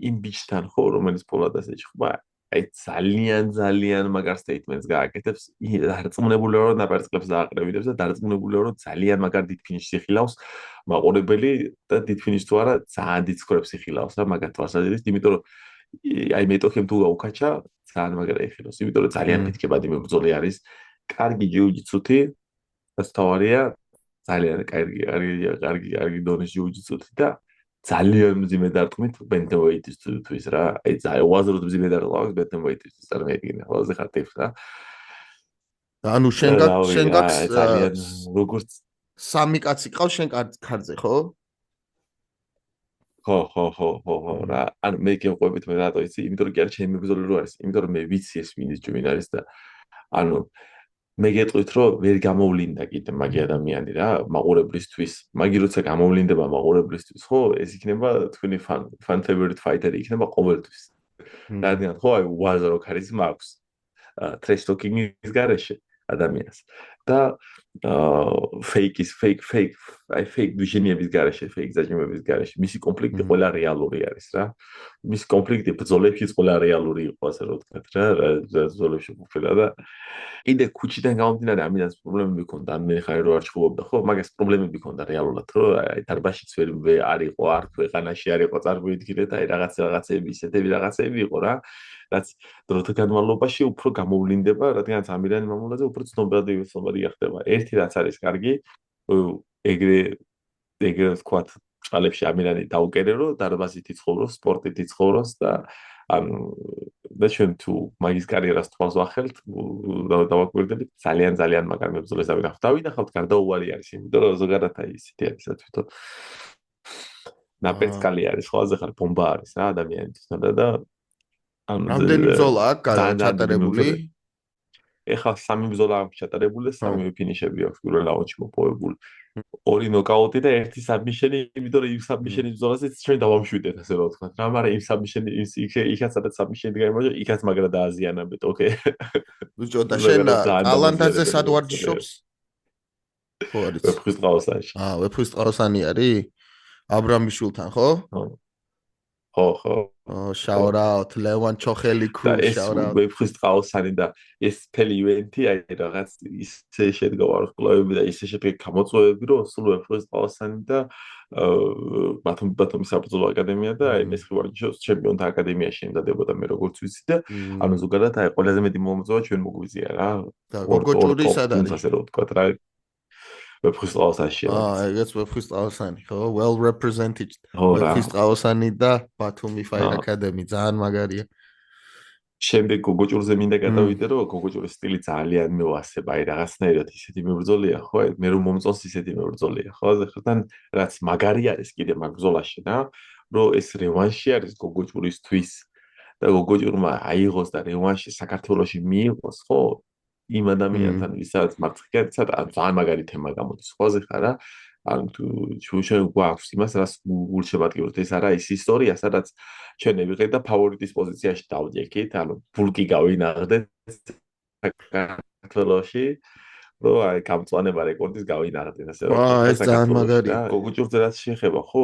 იმ ბიჭთან ხო რომელიც პოლადას ეჭხვა აი ძალიან მაგარ სტეიტმენტს გააკეთებს დარწმუნებული ვარ რომ ნაპერწკლებს დააყრევინებს და დარწმუნებული ვარ რომ ძალიან მაგარ დიდ ფინიშს იხილავს მაყურებელი და დიდ ფინიშს თუ არა ძალიან დიდ სკორებს იხილავს რა მაგარ თვალსაზრისით იმიტომ რომ აი მეტოქემ თუ გაუკაჩა ძალიან მაგარ იხილავს იმიტომ რომ ძალიან მეთქებადი მებრძოლი არის კარგი ჯიუჯიტსუთი დასთავარია ძალიან კარგი დონის ჯიუჯიტსუთი და ძალიან მძიმე დარტყმით ბენტემვეიტისთვის რა აი ძალიან უაზროდ მძიმე დარტყმავს ბენტემვეიტისთვის წარმოიდგინე ყველაზე ხარტებს რა ანუ შენ გაქვს ძალიან როგორც სამი კაცი ყავს შენ კარზე ხო ხო რა ან მე გეყვებით მე რატო იცი იმიტომ რომ კი არ ჩემი მებრძოლი რო არის იმიტომ რომ მე ვიცი ეს ვინ არის და ანუ მე გეტყვით რომ ვერ გამოვლინდა კიდე მაგი ადამიანი რა მაყურებლისთვის მაგი როცა გამოვლინდება მაყურებლისთვის ხო ეს იქნება თქვენი fan favorite fighter იქნება ყოველთვის რადგან ხო აი უაზრო ქარიზმა აქვს trash talking-ის გარეშე ადამიანს და fake აი fake ვიჟენიების გარეშე fake ზაჯიმების გარეშე მისი კონფლიქტი ყველა რეალური არის რა მისი კონფლიქტი ბრძოლებშიც ყველა რეალური იყო ასე რომ ვთქვათ რა ბრძოლებში ყოფილა და კიდე ქუჩიდან გამომდინარე ამიდან პრობლემები ქონდა ან მე ხარი რო არ ჩხუბობდა ხო მაგას პრობლემები ქონდა რეალურად რომ აი დარბაშიც ვერ არ იყო არ ქვეყანაში არ იყო წარმოიდგინეთ აი რაღაცები ისეთები რაღაცები იყო რა რაც დროთა განმავლობაში უფრო გამოვლინდება რადგანაც ამირანი მამულაძე უფრო ცნობადი გახდება ერთი რაც არის კარგი ეგრე ვთქვათ ჭალებში ამირანი დაუკერე რომ დარბაზით იცხოვროს სპორტით იცხოვროს და ანუ და ჩვენ თუ მაგის კარიერას თვალს ვახელთ დავაკვირდებით ძალიან მაგარ მებრძოლეს დავინახავთ გარდაუვალი არის იმიტომ რომ ზოგადად აი ისეთი არის თვითონ ნაპერწკალი არის ხო ასე ხარ ბომბა არის რა ადამიანისთვის და რამდენი ბრძოლა აქვს ჩატარებული? ეხლა 3 ბრძოლა აქვს ჩატარებული და 3 ფინიშები აქვს პირველ რაუნდში მოპოვებული. 2 ნოკაუტი და 1 საბმიშენი, იმიტომ რომ იმ საბმიშენის ბრძოლასაც ჩვენ დავამშვიდეთ, ასე რომ ვთქვათ. რა, მაგრამ იმ საბმიშენი იქაც სადაც საბმიშენი გაიმარჯვა, იქაც მაგრა დააზიანებთ, ოკეი. ბიჭო და შენ ალანდაძე სად ვარჯიშობს? ხო არის. ვეფხისტყაოსანში. ვეფხისტყაოსანი არის? აბრამიშვილთან, ხო? ხო. shout out ლევან ჩოხელი crew shout out ვეფხისტყაოსანი და ეს ფელი ივენთი აი რაღაც ისე შედგა ვარსკვლავები და ისე შედგა გამოწვევები რომ სულ ვეფხისტყაოსანი და ბათუმის საბრძოლო აკადემია და აი მესხი ვარჯიშობს ჩემპიონთა აკადემიაში იმდადებოდა მე როგორც ვიცი და ანუ ზოგადად აი ყველაზე მეტი მომწვა ჩვენ მოგვიზია რა გოგოჭური სად არის ასე რომ ვთქვა რა ვეფხისტყაოსანში ეგეც ვეფხისტყაოსანი ხო well represented ვეფხისტყაოსანი და ბათუმი Fight Academy ძალიან მაგარია შემდეგ გოგოჭურზე მინდა გადავიდე რომ გოგოჭურის სტილი ძალიან მევასება აი რაღაცნაირად ისეთი მებრძოლია ხო მე რომ მომწონს ისეთი მებრძოლია ხო ზოგადად რაც მაგარი არის კიდე მაგ ბრძოლაში რა რომ ეს რევანში არის გოგოჭურისთვის და გოგოჭურმა აიღოს და რევანში საქართველოში მიიღოს ხო იმ ადამიანთან ვისაც მარცხნიდან ძალიან მაგარი თემა გამოდის ხოზე ხარ რა ან თუ ჩვენ გვაქვს იმას რაც გულშემატკივრთ ეს არა ის ისტორია სადაც ჩვენ ვიყიდ და ფავორიტის პოზიციაში დავდიეკით ანუ ბულკი გავინაღდეთ საქართველოში რო აი გამწვანება რეკორდის გავინაღდეთ ასე რომ ეს ძალიან მაგარია გოგოჭურზე რაც შეეხება ხო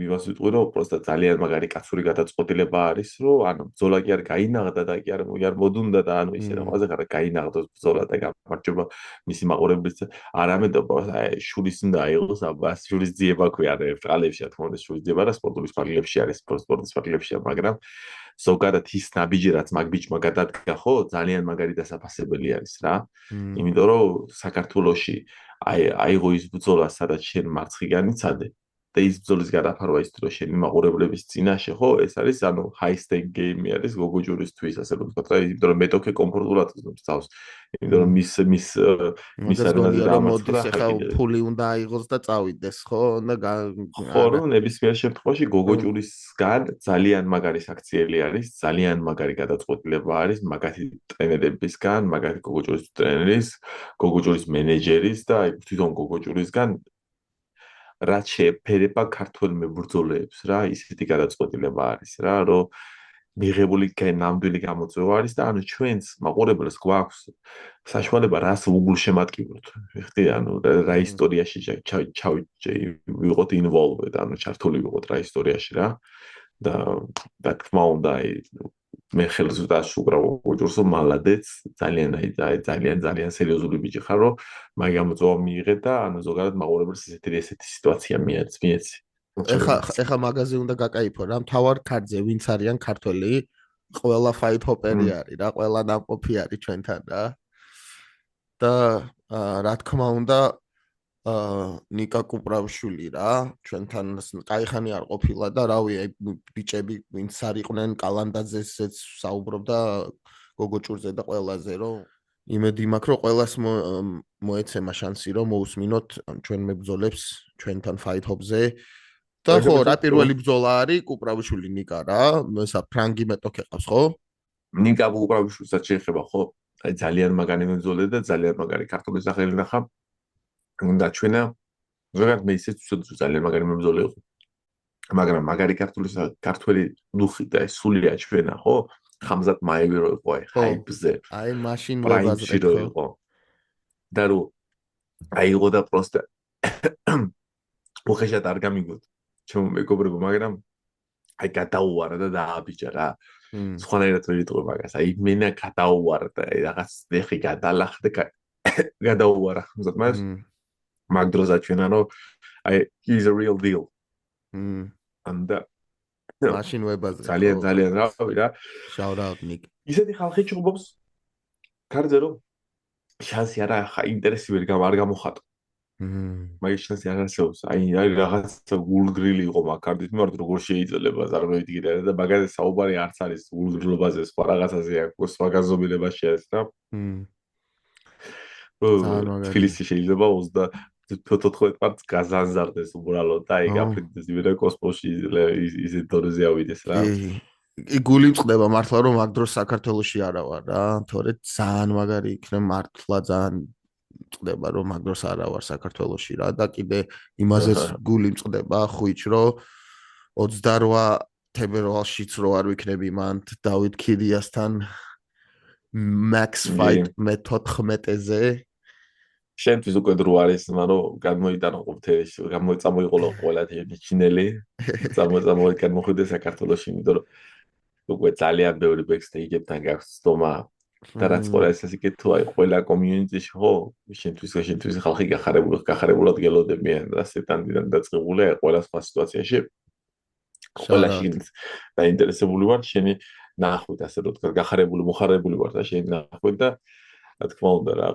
იმას ვიტყვი რომ პროსტა ძალიან მაგარი კაცური გადაწყვეტილება არის რომ ანუ ბრძოლა კი არ გაინაღდა და კი არ მოდუნდა და ანუ ისე რა ხაზე ხარ გაინაღდოს ბრძოლა და გამარჯობა მისი მაყურებლის არამედ აი შურის უნდა აიღოს აბას შურის ძიება ქვია რა ბრალებში რა თქმა უნდა შურის ძიება და სპორტული სპარგლებში არის სპორტის სპარგლებშია მაგრამ ზოგადად ის ნაბიჯი რაც მაგ ბიჭმა გადადგა ხო ძალიან მაგარი დასაფასებელი არის რა იმიტომ რომ საქართველოში აიღო ის ბრძოლა სადაც შენ მარცხი განიცადე და ის ბრძოლის გადაფარვა ის რომ შენი მაყურებლების წინაშე ხო ეს არის ანუ high stake game არის გოგოჯურისთვის ასე რომ ვთქვა რა იმიტომ რომ მეტოქე კომფორტულად გზნობს თავს იმიტომ რომ მის არენაზე დამარცხდა ხა ფული უნდა აიღოს და წავიდეს ხო და ხო რომ ნებისმიერ შემთხვევაში გოგოჯურისგან ძალიან მაგარი საქციელი არის ძალიან მაგარი გადაწყვეტილება არის მაგათი ტრენერებისგან მაგათი გოგოჯურის ტრენერის გოგოჯურის მენეჯერის და თვითონ გოგოჯურისგან რაც შეეფერება ქართველ მებრძოლეებს რა ისეთი გადაწყვეტილება არის რა რომ მიღებული ნამდვილი გამოწვევა არის და ანუ ჩვენს მაყურებელს გვაქვს საშუალება რას უგულშემატკივროთ ხთი ანუ რა ისტორიაში ვიყოთ involved ანუ ჩართული ვიყოთ რა ისტორიაში რა და თქმა უნდა მე ხელს ვდაშუქრავ გოგოჯურს მალადეც ძალიან სერიოზული ბიჭი ხარ რომ მაგ გამოწვევა მიიღე და ანუ ზოგადად მაყურებელს ესეთი სიტუაცია მიეცი ეხა მაღაზი უნდა გაკაიფო რა მთავარ ქარდზე ვინც არიან ქართველი ყველა ფაით ჰოპერი არის რა ყველა ნამყოფი არის ჩვენთან რა და რა თქმა უნდა ნიკა კუპრავშვილი რა ჩვენთან კაიხანი არ ყოფილა და რავი აი ბიჭები ვინც არ იყვნენ კალანდაძესაც საუბრობდა გოგოჭურზე და ყველაზე რომ იმედი მაქვს რომ ყველას მოეცემა შანსი რომ მოусმინოთ ჩვენ მებრძოლებს ჩვენთან ფაით ჰოპზე და ხო რა პირველი ბრძოლა არის კუპრავშვილი ნიკა რა ესა ფრანგი მეტოქე ყავს ხო ნიკა კუპრავშვილსაც შეეხება ხო აი ძალიან მაგარი მებრძოლე და ძალიან მაგარი ქართული სახელი ნახა უნდა ჩვენა ზოგადად მე ისეც ვცდები ძალიან მაგარი მებრძოლე იყო მაგრამ მაგარი ქართველი ნუხი და სულია ჩვენა ხო ხამზად მაევი რო იყო აი ჰაიპზე აი მაშინ ვებაზრე ხო და რო აიღო და პროსტა უხეშად არ გამიგოთ ჩემო მეგობრებო მაგრამ აი გადაუარა და დააბიჯა რა სხვანაირად ვერ იტყვი მაგას აი მენა გადაუარა და რაღაც ნეხი გადალახდა გადაუარა ხმზად მას მაგ დროს აჩვენა რომ აი he's a real deal and მაშინ ვებაზრე ძალიან რავი რა shout out Nick ისეთი ხალხი ჩხუბობს კარზე რომ შანსი არა ხა ინტერესი ვერ არ გამოხატო მაგის შანსი არ არსებობს აი რაღაცა გულგრილი იყო მაგ კარდის მიმართ როგორ შეიძლება წარმოიდგინე და მაგაზე საუბარი არც არის გულგრილობაზე სხვა რაღაცაზე აქვს სხვა გაზომილებაში არის რა თბილისი შეიძლება 24 პარტს გაზანზარდეს უბრალოდ და აი გაფრინდეს იმედა კოსმოსში ისეთ დონეზე ავიდეს რა გული მწყდება მართლა რომ მაგ დროს საქართველოში არა ვარ რა თორე ძალიან მაგარი იქნება მართლა ძალიან მწყდება რომ მაგ დროს არა ვარ საქართველოში რა და კიდე იმაზეც გული მწყდება ხვიჩ რომ 28 თებერვალშიც რო არ ვიქნები მან დავით ქირიასთან max fight მე 14-ზე შენთვის უკვე დრო არის მაგრამ გამოიტანო ყოფთეში გამოიწამოიყოლო ყველა ჩინელი წარმოიდგინე მოხვიდე საქართველოში იმიტომ რომ უკვე ძალიან ბევრი ბექსტეიჯებთან გაქვს სტომა და რაც ყველა ეს იკეთო აი ყველა კომიუნიტიში ხო შენთვის ხალხი გახარებულად გელოდებიან და სეტანდიდან დაწყებული აი ყველა სხვა სიტუაციაში ყველაში დაინტერესებული ვარ შენი ნახვით ასე რომ თქვა გახარებული მოხარებული ვარ და შენი ნახვით და რა თქმა უნდა რა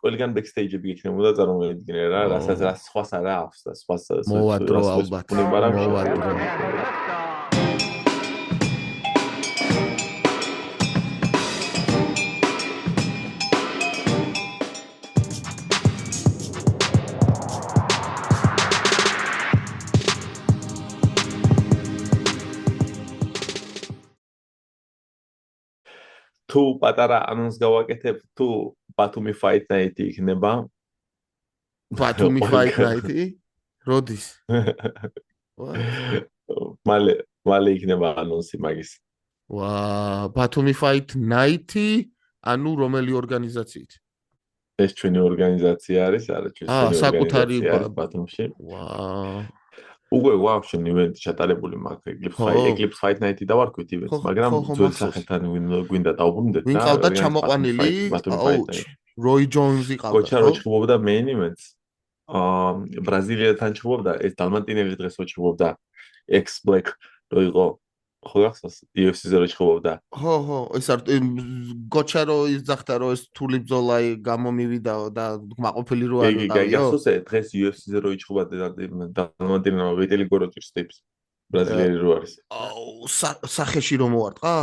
ყველგან ბექსტეიჯები იქნებოდა წარმოიდგინე რა რასაც სხვას არა აქვს და სხვას მოვატრო ალბათ მოვატრო თუ პატარა ანონს გავაკეთებ თუ ბათუმი fight night იქნება ბათუმი fight night როდის მალე იქნება ანონსი მაგის ვა ბათუმი fight night ანუ რომელი ორგანიზაციით ეს ჩვენი ორგანიზაცია არის არა ჩვენი საკუთარი ბათუმში ვა უკვე გვაქვს ივენტი ჩატარებული მაქვს Eclipse Fight Night-ი დავარქვით ივენტს მაგრამ ძველ სახელთან გვინდა დავუბრუნდეთ და ვინ ყავდა ჩამოყვანილი Roy Jones-ი ყავდა კოჩა რო ჩხუბობდა main events ბრაზილიასთან ჩხუბობდა ეს დალმანტინელი დღეს რო ჩხუბობდა X Black რო იყო ხო გახსოვს UFC-ზე რო ჩხუბობდა. ხო, ეს არ გოჩა რო იძახდა რომ ეს თული ბრძოლა გამომივიდაო და მაყოფილი რო არ კი, დავიო. გახსოვს დღეს UFC-ზე რო იჩხუბა და ვიტელი გოროჭის ტიპს. ბრაზილიელი რო არის. აუ, სახეში რომ მოარტყა?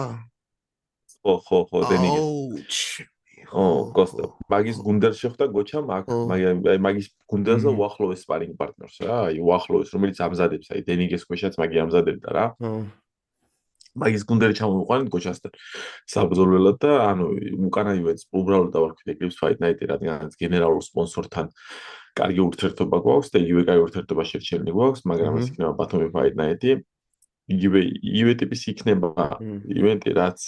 ხო, დენიგეს. კოსტა. მაგის გუნდელს შეხვდა გოჩამ აქ, მაგის გუნდელზე უახლოეს სპარინგ პარტნიორს რა, აი უახლოეს, რომელიც ამზადებს, აი დენიგეს ქვეშაც მაგი ამზადებდა რა. მაგის გუნდელი ჩამოვიყვანეთ გოჩასთან საბრძოლველად და ანუ უკანა ივენტს უბრალოდ დავარქვით Eclipse Fight Night-ი, რადგანაც გენერალურ სპონსორთან კარგი ურთიერთობა გვაქვს და იგივე კარგი ურთიერთობა შერჩენილი გვაქვს, მაგრამ ეს იქნება Batumi Fight Night-ი. იგივე ტიპის იქნება ივენტი, რაც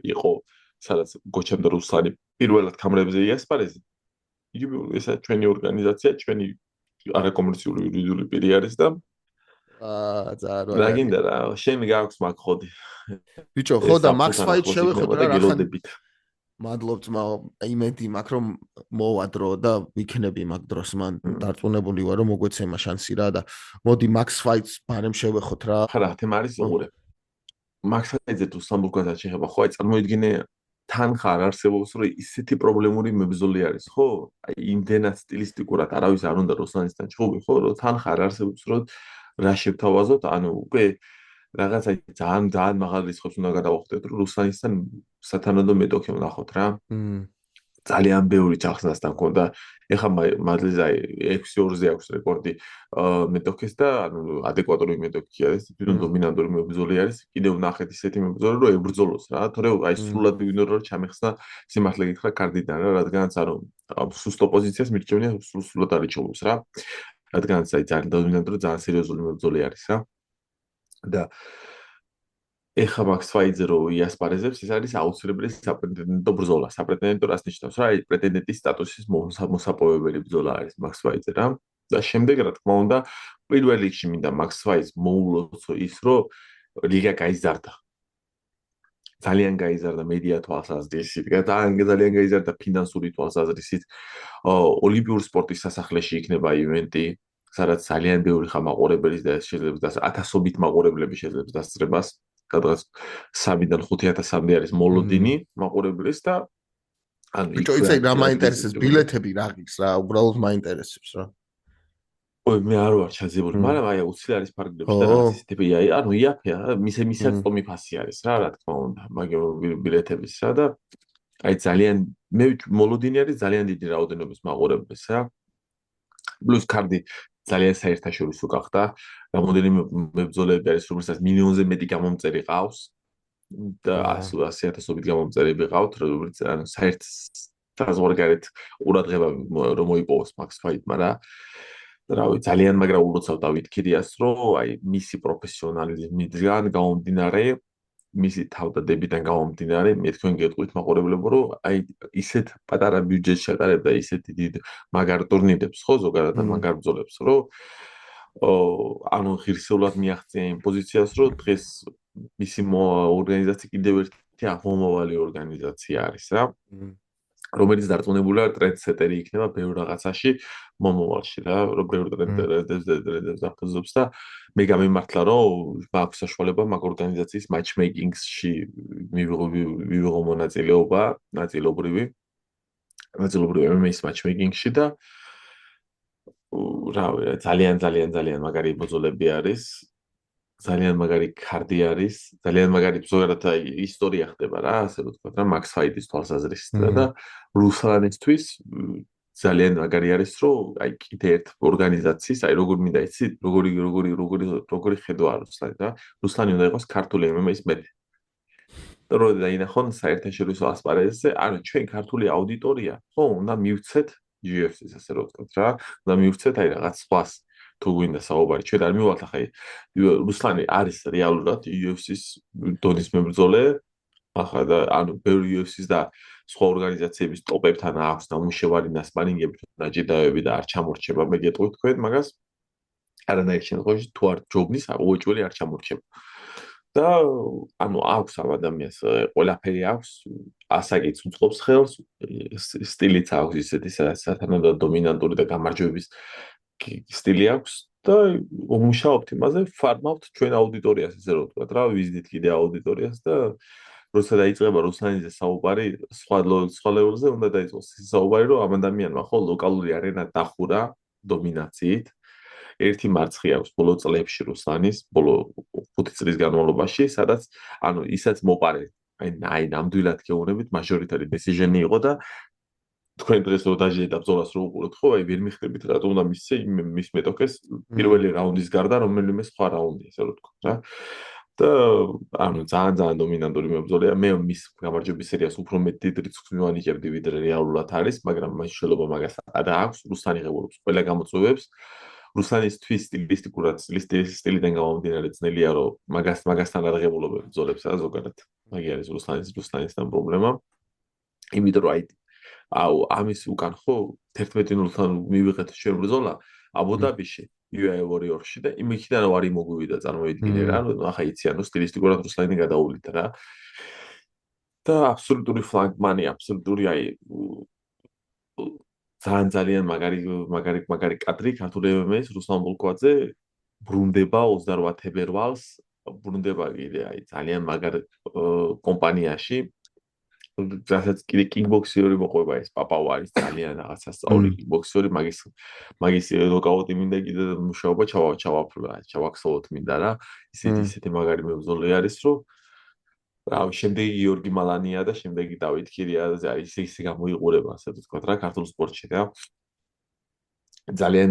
იყო სადაც გოჩამ და რუსლანი პირველად კამერებზე იასპარეზეს. იგივე ესა ჩვენი ორგანიზაცია, ჩვენი არაკომერციული იურიდიული პირი არის და ზარო. რა გინდა რა, შენ გაქვს მაგ ხოდი. ბიჭო, ხო და Max Fight შევეხოთ რა გელოდებით. მადლობთ იმედი მაქვს რომ მოვა დრო და ვიქნები მაგ დროს მან დარწმუნებული ვარ რომ მოგვეცემა შანსი რა და მოდი Max Fight-ს ბარემ შევეხოთ რა. ხარა, თემა არის უყურე. Max Fight-ზე თუ სამბურგასაც შეხება, ხო აი წარმოიდგინე თან ხარ არსებობს რომ ისეთი პრობლემური მებრძოლი არის, ხო? აი იმდენად სტილისტიკურად არავის არ უნდა რუსლანისთან ჩხუბი, ხო? რომ თან ხარ არსებობს რომ რა შევთავაზოთ, ანუ უკვე რაღაც აი ძალიან მაღალ რისკებს უნდა გადავახდეთ, რომ რუსლანისთან სათანადო მეტოქი ვნახოთ რა. ძალიან ბევრი ჩახსნასთან ქონდა. ეხლა მადლეზე აი 6-2-ზე აქვს რეკორდი მეტოქეს და ანუ ადეკვატური მეტოქი არის, თვითონ დომინანტური მებრძოლი არის. კიდევ ვნახეთ ისეთი მებრძოლი, რომ ებრძოლოს რა. თორე აი სრულად ვინდო რომ ჩამეხსნა სიმართლე გითხრა კარდიდან რა, რადგანაც ანუ სუსტ ოპოზიციას მირჩევნია სრულად არ იჩოვლებს რა. რადგანაც აი ძალიან დომინანტური, ძალიან სერიოზული მებრძოლი არის რა. და ეხა Max Fight-ზე რო იასპარეზებს, ეს არის აუცილებელი საპრეტენდენტო ბრძოლა. საპრეტენდენტო რას ნიშნავს რა? აი პრეტენდენტის სტატუსის მოსაპოვებელი ბრძოლა არის Max Fight-ზე რა. და შემდეგ რა თქმა უნდა, პირველ რიგში მინდა Max Fight-ს მოულოცო ის, რომ ლიგა გაიზარდა. ძალიან გაიზარდა მედია თვალსაზრისით, ძალიან გაიზარდა ფინანსური თვალსაზრისით. ოლიმპიური სპორტის სასახლეში იქნება ივენტი, სადაც ძალიან ბევრი ხამაყურებელი და შეიძლება ათასობით მაყურებლები შეიძლება დასწრებას. სადღაც 3-დან 5,000-მდე არის მოლოდინი მაყურებლის და ანუ ბიჭო, იცი რა მაინტერესებს ბილეთები რა ღირს რა, უბრალოდ მაინტერესებს რა. ой, მე არ ვარ ჩაძებული, მაგრამ აი უცილ არის ფარგლებში და რაღაც ის ტიპი აი, ანუ იაფია, მისეც ტომი ფასი არის რა, რა თქმა უნდა, მაგრამ ბილეთების რა და აი ძალიან მე მოლოდინი არის ძალიან დიდი რაოდენობის მაყურებლის რა. პლუს კარდი ძალიან საერთაშორისო გახდა. რამოდენიმე მებრძოლები არის, რომელსაც მილიონზე მეტი გამომწერი ყავს და 100,000-ობით გამომწერები ყავთ, რომელიც ანუ საერთ საზღვარგარეთ ყურადღება რომ მოიპოვოს Max Fight-მა რა. რავი, ძალიან მაგრა ულოცავ დავით ქირიას, რომ აი მისი პროფესიონალიზმიდან გამომდინარე, მისი თავდადებიდან გამომდინარე, მე თქვენ გეტყვით მაყურებლებო, რომ აი ისეთ პატარა ბიუჯეტს ჩატარებდა ისეთი დიდ მაგარ ტურნირებს, ხო, ზოგადად მაგარ ბრძოლებს, რომ ანუ ღირსეულად მიაღწია იმ პოზიციას, რომ დღეს მისი ორგანიზაცია კიდევ ერთი აღმომავალი ორგანიზაცია არის რა. რომელიც დარწმუნებულია ტრენდსეტერი იქნება ბევრ რაღაცაში მომავალში რა, რომ ბევრ ტრენდებს დაფუძნობს და მე გამიმართლა რომ მაქვს საშუალება მაგ ორგანიზაციის matchmaking-ში მივიღო მონაწილეობა, ნაწილობრივი MMA-ის matchmaking-ში და რავი, ძალიან მაგარი ბრძოლები არის. ძალიან მაგარი კარდი არის, ძალიან მაგარი ზოგადად ისტორია ხდება რა, ასე რომ თქვა რა, Max Fight-ის თვალსაზრისით და რუსლანისთვის ძალიან მაგარი არის, რომ აი კიდე ერთ ორგანიზაციის, აი როგორ მინდა იცი, როგორი ხედვა რუსლანი რა. რუსლანი უნდა იყოს ქართული MMA-ის მეტი. და რო დაინახონ საერთაშორისო ასპარეზზე, ანუ ჩვენ ქართული აუდიტორია, ხო, უნდა მივცეთ UFC-ს ასე რომ თქვა რა, უნდა მივცეთ აი რაღაც სხვას. თუ გვინდა საუბარი, ჩვენ არ მივალთ ახლა რუსლანი არის რეალურად UFC-ს დონის მებრძოლე, ახლა და ანუ ბევრი UFC-ს და სხვა ორგანიზაციების ტოპებთან აქვს დამუშავარი სპარინგები, დაჯიდავები და არ ჩამორჩება, მე გეტყვით თქვენ მაგას. არანაირ შემთხვევაში თუ არ ჯობნის, უეჭველი არ ჩამორჩება. და ანუ აქვს ამ ადამიანს ყველაფერი აქვს, ასაკიც უწყობს ხელს, სტილიც აქვს ისეთი სათანადო დომინანტური და გამარჯვების სტილი აქვს და მუშაობთ იმაზე, ფარმავთ ჩვენ აუდიტორიას, ესე რომ ვთქვათ რა, ვიზიდით კიდე აუდიტორიას და როცა დაიწყება რუსლანიზე საუბარი, სხვა ლეველზე უნდა დაიწყოს საუბარი, რომ ამ ადამიანმა ხო ლოკალური არენა დახურა დომინაციით. ერთი მარცხი აქვს ბოლო წლებში რუსლანის, ბოლო 5 წლის განმავლობაში, სადაც ანუ ისაც მოყარე, აი ნამდვილად გეუბნებით, მაჟორიტარი დეციჟენი იყო და თქვენ დღეს რო დაჟე და ბრძოლას რო უყურებთ ხო, აი ვერ მიხვდებით რატო უნდა მისცე მის მეტოქეს პირველი რაუნდის გარდა რომელიმე სხვა რაუნდი, ესე რომ ვთქვა რა. და ანუ ძალიან დომინანტური მებრძოლია. მე მის გამარჯვების სერიას უფრო მეტ რიცხვს მივანიჭებდი ვიდრე რეალურად არის, მაგრამ მას შეიძლება მაგას არ აქვს. რუსლანი ღებულობს ყველა გამოწვევებს. რუსლანისთვის სტილისტიკურად სტილიდან გამომდინარე ძნელია რომ მაგასთან არ ღებულობენ ბრძოლებს რა ზოგადად. მაგ არის რუსლანისთან პრობლემა. იმიტომ რომ აუ ამის უკან ხო 11-0-თან მივიღეთ ჩვენ ბრძოლა აბუ-დაბიში UAE Warriors-ში და იმიქიდან რომ არ იმოგვივიდა წარმოვიდგინე რა ახლა იციან რომ სტილისტიკურად რუსლანი გადაუვლით რა და აბსოლუტური ფლანგმანი აბსოლუტური აი ძალიან მაგარი კადრი ქართულ MMA-ს რუსლან ბოლკვაძე ბრუნდება 28 თებერვალს ბრუნდება კიდე აი ძალიან მაგარ კომპანიაში რასაც კიდე კიკბოქსერი მოყვება ეს პაპავა არის ძალიან რაღაცა სწავლი კიკბოქსერი მაგის ნოკაუტი მინდა კიდე მუშაობა ჩავაქსოვოთ მინდა რა ისეთი მაგარი მებრძოლი არის რომ რავი შემდეგი გიორგი მალანია და შემდეგი დავით ქირია და ისე გამოიყურება ასე ვთქვათ რა ქართულ სპორტში რა ძალიან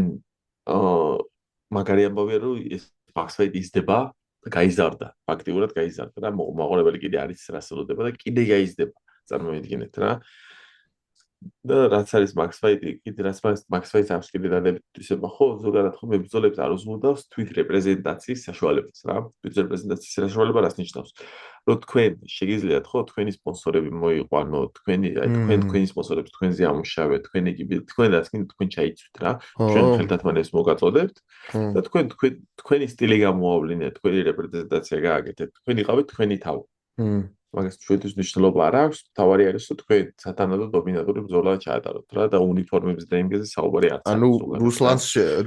მაგარი ამბავია რომ ეს ბაქსფაიტი ისდება და გაიზარდა ფაქტიურად გაიზარდა და მოყოლებელი კიდე არის რასელოდება და კიდე გაიზრდება წარმოვიდგინეთ რა და რაც არის მაქსფაიტი კიდე რაც მაქსფაიტს აქვს კიდე დადებითისება ხო ზოგადად ხო მებრძოლებს არ უზრუნავს თვით რეპრეზენტაციის საშუალებას რა თვით რეპრეზენტაციის საშუალება რას ნიშნავს რომ თქვენ შეგიძლიათ ხო თქვენი სპონსორები მოიყვანო თქვენი სპონსორებს თქვენზე ამუშავეთ თქვენ ჩაიცვით რა ჩვენ ხელთათმანებს მოგაწოდებთ და თქვენი სტილი გამოავლინეთ თქვენი რეპრეზენტაცია გააკეთეთ თქვენ იყავით თქვენი თავი მაგას ჩვენთვის მნიშვნელობა არ აქვს თავარი არის რომ თქვენ სათანადო დომინანტური ბრძოლა ჩაატაროთ რა და უნიფორმების დრეინგზე საუბარი არ ანუ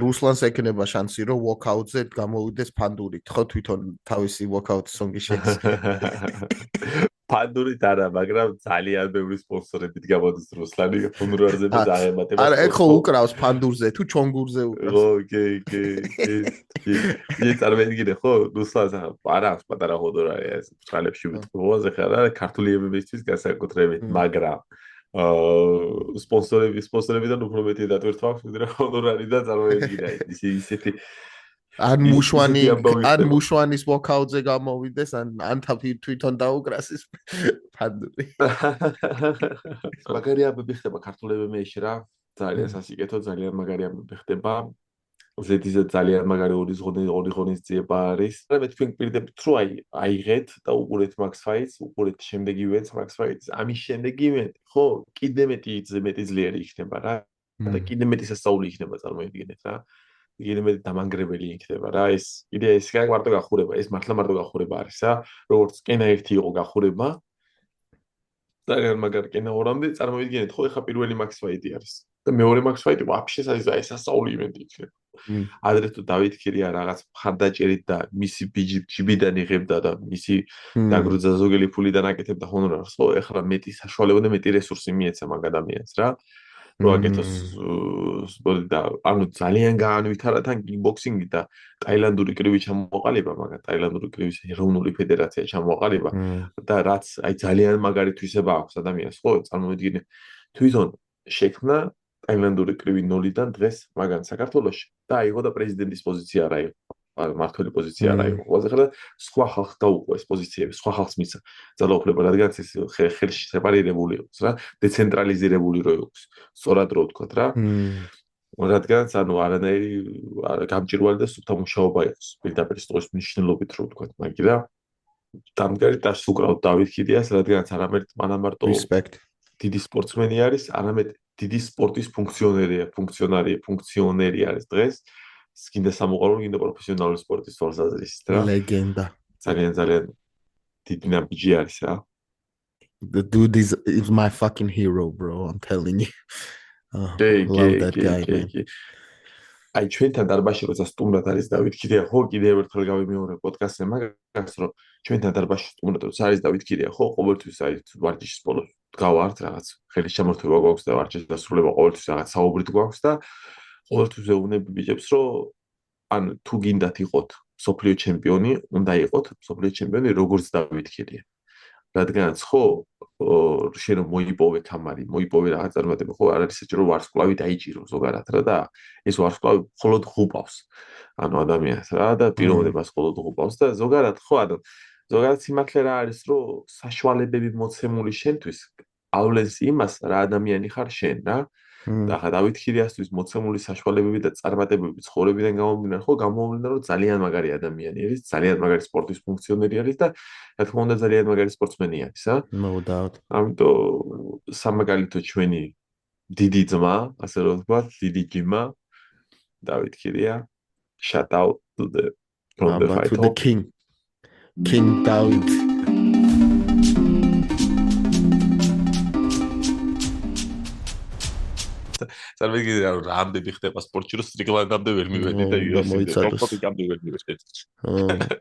რუსლანს ეკნება შანსი რომ ვოქაუტზე გამოვიდეს ფანდურით ხო თვითონ თავისი ვოქაუტის სონგი შეეცვალა ფანდურით არა მაგრამ ძალიან ბევრი სპონსორებით გამოდის რუსლანი ჰონორარზე და დაემატება არა ეხო უკრავს ფანდურზე თუ ჩონგურზე უკრავს ი წარმოგიდგენთ ხო რუსლანს არა აქვს პატარა ჰონორარი ეს ბრალებში ვიტყოზე ხარა ქართული MMA-ისთვის განსაკუთრებით მაგრამ სპონსორებიდან უფრო მეტი დატვირთვა აქვს ვიდრე ჰონორარიდან წარმოგიდგენთ ისეთი ან მუშვანის ვოქაუტზე გამოვიდეს ან თვითონ დაუკრას ის ფანდური მაგარი ამბები ხდება ქართულ MMA-ში რა ძალიან სასიკეთო ძალიან მაგარი ამბები ხდება ზედიზედ ძალიან მაგარი ორი ღონისძიება არის და მე თქვენ პირდებით რომ აიღეთ და უყურეთ Max Fights უყურეთ შემდეგ ივენტს Max Fights ამის შემდეგ ივენტი ხო კიდე მეტი ძლიერი იქნება რა და კიდე მეტი სასწაული იქნება წარმოვიდგინეთ რა კიდე მეტი დამანგრებელი იქნება რა ეს იდეა ის მარტო გახურება ეს მართლა მარტო გახურება არის რა როგორც კენა ერთი იყო გახურება ძალიან მაგარი კენა ორამდე წარმოვიდგინეთ ხო ეხა პირველი Max Fight-ი არის და მეორე Max Fight-ი ვაფშე სასწაული ივენტი იქნება ადრე თუ დავით ქირია რაღაც მხარდაჭერით და მისი ჯიბიდან იღებდა და მისი დაგრუძა ზოგელი ფულიდან აკეთებდა ჰონორარს ხო ეხლა მეტი საშუალება და მეტი რესურსი მიეცა მაგ ადამიანს რა როაკეთოს და ანუ ძალიან გაანვითარა თან კიკბოქსინგი და ტაილანდური კრივი ჩამოყალიბა მაგრამ ტაილანდური კრივის ეროვნული ფედერაცია ჩამოყალიბა და რაც აი ძალიან მაგარი თვისება აქვს ადამიანს ხო წარმოვიდგინე თვითონ შექმნა ტაილანდური კრივი 0-დან დღეს მაგან საქართველოში და აიღო და პრეზიდენტის პოზიცია რა იყო მართველი პოზიცია რა იყო ყველაზე ხარ სხვა ხალხს დაუყო ეს პოზიციები სხვა ხალხს მისცა ძალაუფლება რადგან ეს ხელში სეპარირებული იყოს რა დეცენტრალიზირებული რო იყოს სწორად რო ვთქვათ რა რადგან ანუ არანაირი გამჭირვალი და სუფთა მუშაობა იყოს პირდაპირ სწორის მნიშვნელობით რო ვთქვათ მაგი რა დამდგარი დასუკრავ დავით ქიდიას რადგან არამარტო დიდი სპორტსმენი არის არამედ დიდი სპორტის ფუნქციონერი არის დღეს სკინდა სამოყვარულო გინდა პროფესიონალური სპორტის თვალსაზრისით რა ლეგენდა ძალიან დიდი ნაბიჯი არის რა the dude is my fucking hero bro I'm telling you love that guy აი ჩვენთან დარბაზში როცა სტუმრად არის დავით ქირია, ხო, კიდევ ერთხელ გავიმეორე პოდკასტზე მაგას, რომ ჩვენთან დარბაზში სტუმრად როცა არის დავით ქირია, ხო, ყოველთვის აი ვარჯიშის ბოლოს გავართ რაღაც ხელის ჩამორთმევა გვაქვს და ვარჯიშის დასრულება ყოველთვის რაღაც საუბრით გვაქვს და ყოველთვის ვეუბნები ბიჭებს, რომ ან თუ გინდათ იყოთ სოფლიო ჩემპიონი, უნდა იყოთ სოფლიო ჩემპიონი როგორც დავით ქირია. რადგანაც ხო შენ მოიპოვე თამარი, მოიპოვე რაღაც წარმატება, ხო არ არის საჭირო ვარსკვლავი დაიჭირო ზოგადად რა და ეს ვარსკვლავი მხოლოდ ღუპავს. ანუ ადამიანს რა და პიროვნებას მხოლოდ ღუპავს და ზოგადად ხო ანუ ზოგადად სიმართლე რა არის, რომ საშუალებები მოცემული შენთვის ავლენს იმას რა ადამიანი ხარ შენ რა. და ხა დავით ქირიასთვის მოცემული საშუალებები და წარმატებები ცხოვრებიდან გამომდინარე, ხო გამომდინარე, რომ ძალიან მაგარი ადამიანი არის, ძალიან მაგარი სპორტის ფუნქციონერი არის და რა თქმა უნდა ძალიან მაგარი სპორტსმენი არის, ა? მოვდავთ. ამიტომ სამაგალითო ჩვენი დიდი ძმა, ასე რომ ვთქვათ, დიდი ჯიმა დავით ქირია. Shout out to the from the fight. To the king. King David. წარმოგიდგენთ რომ რამდენი ხდება სპორტში რომ სტრიკლანდამდე ვერ მივედი და UFC-მდე ვერ მივედი.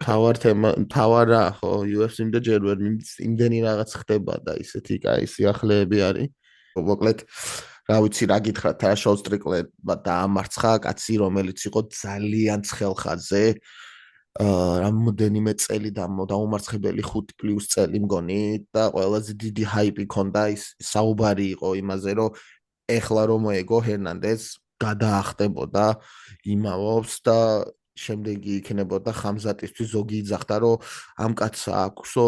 თავარ თემა, თავარა ხო UFC-მდე ჯერ ვერ იმდენი რაღაც ხდება და ისეთი კაი სიახლეები არის. მოკლედ რა ვიცი რა გითხრათ რა შოუ სტრიკლებმა დაამარცხა კაცი რომელიც იყო ძალიან ცხელხაზე რამოდენიმე წელი დაუმარცხებელი 5+ წელი მგონი და ყველაზე დიდი ჰაიპი ქონდა ის საუბარი იყო იმაზე რომ ეხლა რომ მოეგო ჰერნანდეზ გადაახტებოდა იმავობს და შემდეგი იქნებოდა ხამზატისთვის ზოგი იძახდა რომ ამ კაცს აქვსო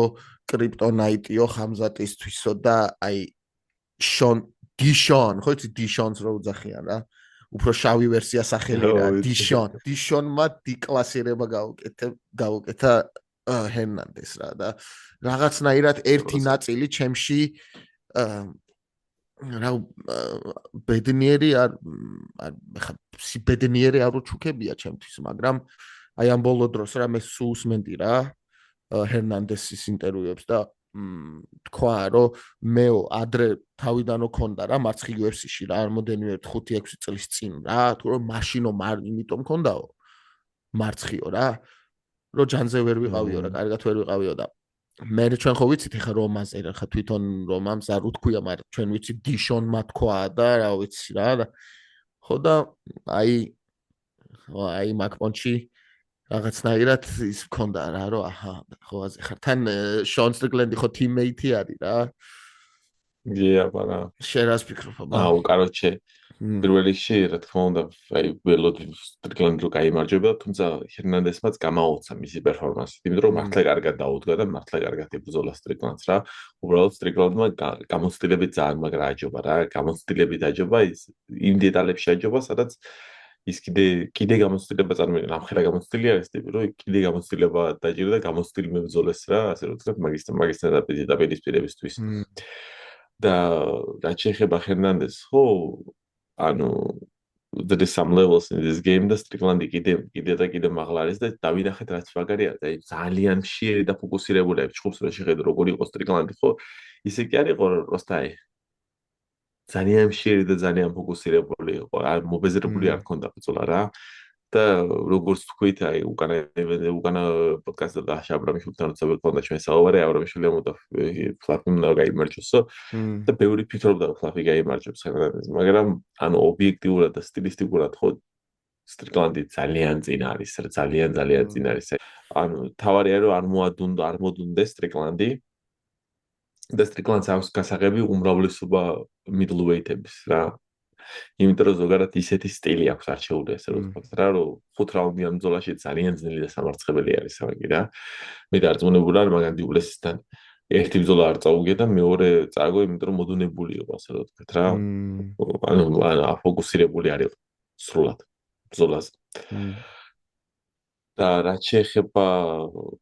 კრიპტონაიტიო ხამზატისთვისო და აი შონ დიშონ ხო იცი დიშონს რო უძახიან რა უფრო შავი ვერსია სახელი რა დიშონმა დიკლასირება გაუკეთა ჰერნანდეს რა და რაღაცნაირად ერთი ნაწილი ჩემში რა ბედნიერი არ ბედნიერი არ უჩუქებია ჩემთვის მაგრამ აი ამ ბოლო დროს რა მე სუსმენდი რა ჰერნანდესის ინტერვიუებს და თქვა რომ მე ადრე თავიდანო ქონდა რა მარცხი UFC-ში რა რამოდენიმე 5-6 წლის წინ რა თუ რომ მაშინო იმიტომ ქონდაო მარცხიო რა რომ ჯანზე ვერ ვიყავიო რა კარგად ვერ ვიყავიო და მე ჩვენ ხო ვიცით ეხა რომანზე ხა თვითონ რომანს არ უთქვია მაგრამ ჩვენ ვიცით დიშონმა თქვა და რა ვიცი რა და ხო და აი მაკპონჩი რაღაცნაირად ის მქონდა რა რომ აჰა ხო აზე ხარ თან შონ სტრიკლენდი ხო ტიმეიტი არის რა გია პარა შერას ფიქრობ აუ კაროჩე პირველ რიგში რა თქმა უნდა აი ველოდი სტრიკლენდი რო გაიმარჯვება თუმცა ჰერნანდესმაც გამაოცა მისი პერფორმანსი იმიტომ რომ მართლა კარგად დაუდგა და მართლა კარგად იბრძოლა სტრიკლენდს რა უბრალოდ სტრიკლენდმა გამოცდილებით ძალიან მაგრა აჯობა რა გამოცდილებით აჯობა ის იმ დეტალებში აჯობა სადაც ის კიდე გამოცდილება წარმოიდგინე ამხელა გამოცდილი არის ტიპი რომ კიდე გამოცდილება დაჭირდა და გამოცდილი მებრძოლეს რა ასე რომ ვთქვათ მაგის დაპირისპირებისთვის და რაც შეეხება ჰერნანდეს ხო ანუ there is some levels in this game და სტრიკლანდი კიდე მაღლა არის და დავინახეთ რაც მაგარი არის აი ძალიან მშიერი და ფოკუსირებული არის ჩხუბს რა შეხედო როგორ იყო სტრიკლანდი ხო ისე კი არ იყო როსტაი ძალიან მშიერი და ძალიან ფოკუსირებული იყო არ მობეზრებული არ ქონდა ბრძოლა რა და როგორც თქვით აი უკანა პოდკასტზე და აბრამიშვილთან როცა ვიყავდა ჩვენ საუბარი აბრამიშვილი ამოდა ფლაფი უნდა გაიმარჯვოსო და ბევრი ფიქრობდა რომ ფლაფი გაიმარჯვებს მაგრამ ანუ ობიექტიურად და სტილისტიკურად ხო სტრიკლანდი ძალიან წინ არის ძალიან წინ არის ანუ თავარია რომ არ მოდუნდეს სტრიკლანდი და სტრიკლანდს აქვს გასაღები უმრავლესობა middleweight-ების რა. იმიტომ რომ ზოგადად ისეთი სტილი აქვს არჩეული ასე რომ ვთქვათ რა რომ 5 რაუნდიან ბრძოლაში ძალიან ძნელი და სამარცხებელი არის სამაგი რა. მე დარწმუნებული ვარ მაგან დიულესისთან ერთი ბრძოლა არ წაუგე და მეორე წააგო იმიტომ რომ მოდუნებული იყო ასე რომ ვთქვათ რა. ანუ აფოკუსირებული არ იყო სრულად ბრძოლაზე. და რაც შეეხება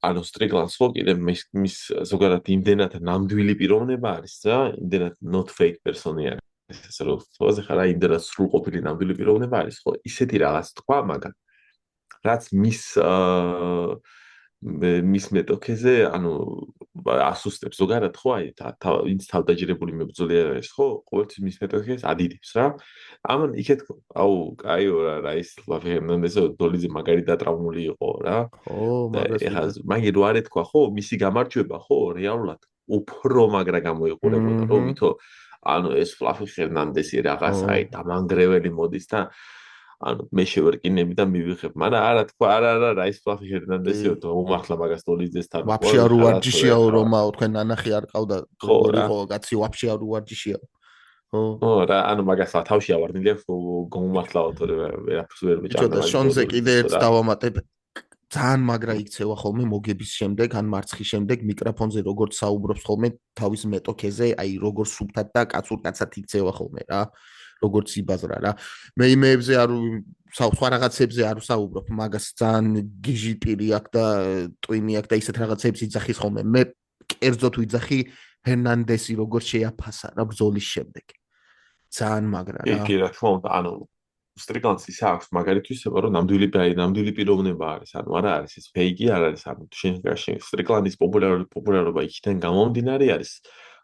ანუ სტრიკლანდს ხო კიდე მის ზოგადად იმდენად ნამდვილი პიროვნება არის რა, იმდენად not fake person-ი არის. ესე რომ თვაზე ხარ იმდენად სრულყოფილი ნამდვილი პიროვნება არის ხო? ისეთი რაღაც თქვა, მაგრამ რაც მის მის მეტოქეზე, ანუ ასუსტებს ზოგადად ხო აი ვინც თავდაჯერებული მებრძოლი არ არის ხო, ყოველთვის მის მეტოქეს ადიდებს რა. ამან იქეთ აუ კაიო რა ის ლავი ჰერნანდესო დოლიძე მაგარი დატრაუმული იყო რა. ხო, და მაგას ეხლა მაგი რო არ ეთქვა ხო, მისი გამარჯვება ხო, რეალურად უფრო მაგრა გამოიყურებოდა რომ ვითო ანუ ეს ფლაფი ჰერნანდესი რაღაც აი დამანგრეველი მოდის და ანუ მე შევერკინები და მივიღებ, მაგრამ არა თქვა, არა, რა ის ფლაფი ჰერნანდესიო და უმართლა მაგას დოლიძესთან. ვაფშე არ უვარჯიშიაო რომაო, თქვენ ნანახი არ ყავდა, როგორ იყო კაცი ვაფშე არ უვარჯიშიაო. ხო რა, ანუ მაგას თავში ავარდნილი აქვს გომართლაო თორე ვერაფერს ვერ მეჭამდა. და შონზე კიდე ერთ დავამატებ. ძალიან მაგრა იქცევა ხოლმე მოგების შემდეგ, ან მარცხის შემდეგ მიკროფონზე როგორც საუბრობს ხოლმე თავის მეტოქეზე, აი როგორ სუფთად და კაცურკაცად იქცევა ხოლმე რა. როგორც იბაზრა რა. მე იმეებზე არ სხვა რაღაცებზე არ ვსაუბრობ, მაგას ძალიან გიჟი პირი აქვს და ტვინი აქვს და ისეთ რაღაცებს იძახის ხოლმე. მე კერძოდ ვიძახი ჰერნანდესი როგორც შეაფასა რა ბრძოლის შემდეგ. ძალიან მაგრა რა. კი, რა თქმა უნდა, ანუ სტრიკლანდს ის აქვს მაგალითთვის, რომ ნამდვილი პიროვნება არის, ანუ არა არის ეს ფეიკი არ არის, ანუ შენ სტრიკლანდის პოპულარობა იქიდან გამომდინარე არის.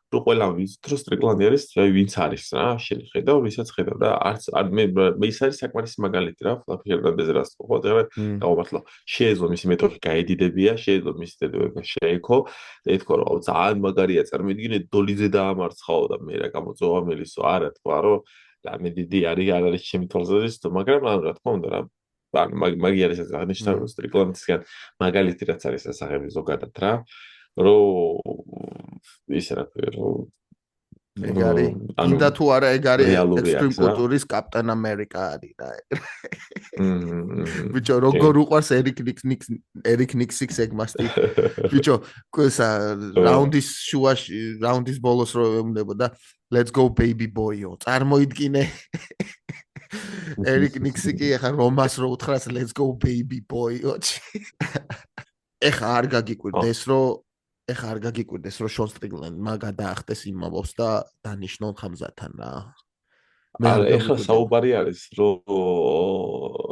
რო ყველა ვიცით, რომ სტრიკლანდი არის, აი ვინც არის რა, შენ ხედავ, ვისაც ხედავ და არც მე ის არის საკმარისი მაგალითი რა, ფლაფი ჰერნანდეზე რას ხო, და გავამართლა. შეეძლო მისი მეტოქი გაედიდებია, შეეძლო მისი დედოება შეექო, და ეთქვა რომ ძალიან მაგარია, წარმოიდგინე დოლიძე დაამარცხაო და მე რა გამოწვევა მელისო, არა თქვა რომ მე დიდი არ არის ჩემი თვალსაზრისით, მაგრამ რა თქმა უნდა რა, ანუ მაგი არის ეს აღნიშნული სტრიკლანდისგან მაგალითი რაც არის ასაღები ზოგადად რა. რომ ის რა ქვია რომ ეგ არის ინდა თუ არა ეგ არის ექსტრიმ კულტურის კაპტენ ამერიკა არის რა ბიჭო როგორ უყვარს ერიკ ნიქსის ეგ მასტი ბიჭო ესა რაუნდის შუაში რაუნდის ბოლოს რო ემნებოდა let's go baby boy-ო წარმოიდგინე ერიკ ნიქსი კი ახლა რომას რო უთხრას let's go baby boy-ო ეხა არ გაგიკვირდეს რომ ეხა არ გაგიკვირდეს რომ შონ სტრიკლენდმა გადაახტეს იმავოს და დანიშნონ ხამზათან რა. არა, ეხლა საუბარი არის რომ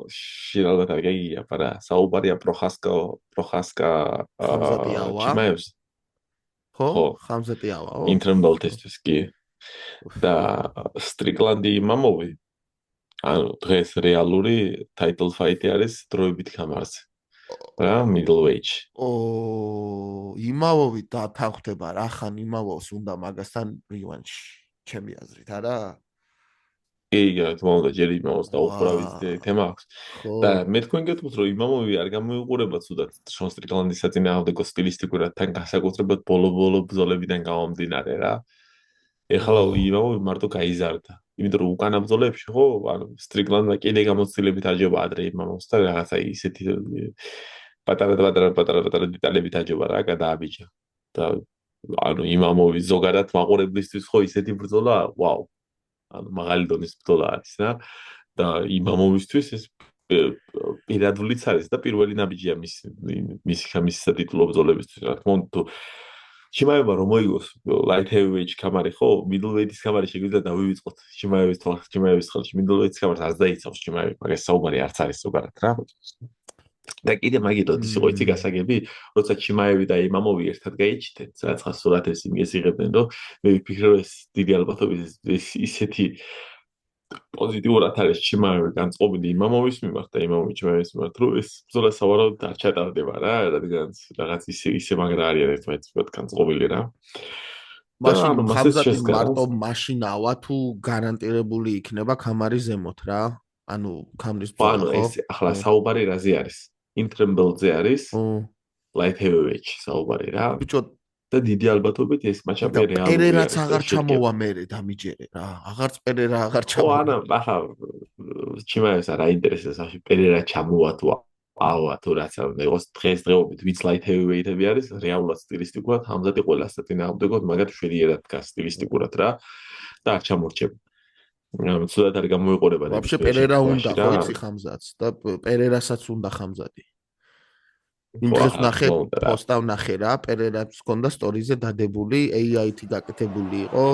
შეიძლება არ გიგია, მაგრამ საუბარია პროხასკა ჩიმაევს. ხო, ხამზატიავაო. ინტრემბოლტისთვის კი. და სტრიკლანდი იმამოვი. ანუ დღეს რეალური ტაიტლ ფაიტი არის დროებით გამარზე. რა middleweight. იმავოვი დათანხმდება რა ხან იმავოს უნდა მაგასთან რივანში. ჩემი აზრით, არა? კი, რა თქმა უნდა, ჯერ იმავოს დაუხურავი თემა აქვს. და მე თქვენ გეტყვით, რომ იმავოვი არ გამოიყურება ცუდად შონ სტრიკლანდის საწინააღმდეგო სტილისტიკურად თან განსაკუთრებულად ბოლო ბრძოლებიდან გამომდინარე რა. ეხლა იმავოვი მარტო გაიზარდა. იმიტომ რომ უკანა ბრძოლებში ხო, ანუ სტრიკლანდმა კიდე გამოცდილებით აჯობა ადრე იმამოს და რაღაცა ისეთი პატარა დეტალებით აჯობა რა, გადააბიჯა. და ანუ იმამოვი ზოგადად მაყურებლისთვის ხო ისეთი ბრძოლა, ვაუ. ანუ მაღალი დონის ბრძოლა არის რა. და იმამოვისთვის ეს პირადულიც არის და პირველი ნაბიჯია მისი სატიტულო ბრძოლებისთვის, რა თქმა უნდა. ჩიმაევმა რომ მოიგოს light heavyweight კამარი ხო, middleweight-ის კამარი შეგვიძლია დავივიწყოთ. ჩიმაევის ხელში middleweight-ის კამარს არ დაიცავს ჩიმაევი, მაგას საუბარი არც არის ზოგადად რა. და კიდე მაგიტოდ ის იყო იცი გასაგები, როცა ჩიმაევი და იმამოვი ერთად გაიჩნდნენ, რაცა სურათებს იმის იღებდნენ, რომ მე ვფიქრე რომ ეს დიდი ალბათობით ისეთი პოზიტიურად არის ჩიმაევი განწყობილი იმამოვის მიმართ და იმამოვი ჩიმაევის მიმართ, რომ ეს ბრძოლა სავარაუდოდ არ ჩატარდება რა, რადგან რაღაც ისე მაგრა არის ერთმანეთს განწყობილი რა. მაშინ ხამზატი მარტო მაშინ ავა თუ გარანტირებული იქნება კამარის ზემოთ რა? ანუ კამრის ბრძოლა ხო? ანუ ეს ახლა საუბარი რაზე არის? ინტრემბელზე არის? light heavyweight საუბარი რა. ბიჭო და დიდი ალბათობით ეს მაჩაპი რეალურია. პერერაც აღარ ჩამოვა მერე დამიჯერე რა. აღარც პერერა აღარ ჩამოვა. ანუ ახლა ჩიმაევს არ აინტერესებს ახლა პერერა ჩამოვა თუ ავა თუ რაც არ უნდა იყოს დღესდღეობით ვინც light heavyweight-ები არის რეალურად სტილისტიკურად ხამზატი ყველა საწინააღმდეგოდ მაგათ შვედიერად დგას სტილისტიკურად რა და არ ჩამორჩება. ანუ ცუდად არ გამოიყურება. ვაფშე პერერა უნდა ხო იცი ხამზატს და პერერასაც უნდა ხამზატი. იმ დღეს ნახე პოსტავ ნახე რა პერერას ჰქონდა სტორიზე დადებული AI-ით გაკეთებული იყო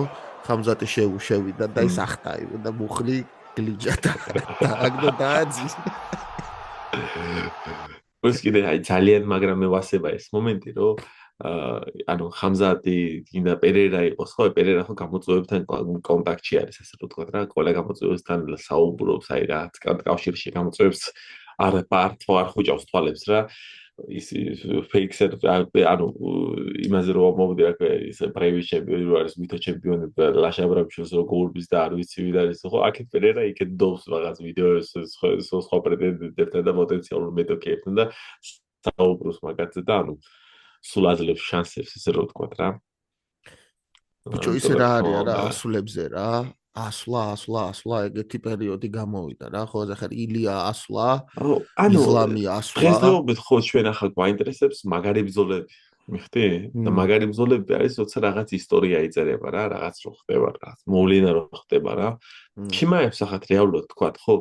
ხამზატი შევიდა და ის ახტა და მუხლი გლიჯა და აგდო დააძის ეს კიდე აი ძალიან მაგრამ მე ვასება ეს მომენტი რომ ანუ ხამზადი გინდა პერერა იყოს ხო პერერა ხო გამოწვევებთან კონტაქტში არის ასე რომ თქვა რა ყველა გამოწვევებთან საუბრობს აი რა კავშირში გამოწვევებს არ ხუჭავს თვალებს რა ის ფეიქსერ ანუ იმაზე რომ მოვდი რა ის პრევის ჩემპიონი რო არის მითო ჩემპიონი ლაშა ბრამშოს რო გოლბის და არ ვიცი ვინ არის ხო აქეთ პერერა იქეთ დობს რაღაც ვიდეოს სხვა პრეტენდენტებთან და პოტენციალურ მეტოქეებთან და საუბრობს მაგაზე და ანუ სულ აძლევს შანსებს ისე რომ ვთქვა რა. ბიჭო ისე რა არის რა ასლებზე რა ასლა ეგეთი პერიოდი გამოვიდა რა ხო ახლა ილია ასლა ისლამი ასლა დღესდღეობით ხო ჩვენ ახლა გვაინტერესებს მაგარი ბრძოლები მიხდი და მაგარი ბრძოლები არის როცა რაღაც ისტორია იწერება რა რაღაც რო ხდება რა მოვლენა რო ხდება რა ჩიმაებს ახლა რეალურად თქვა ხო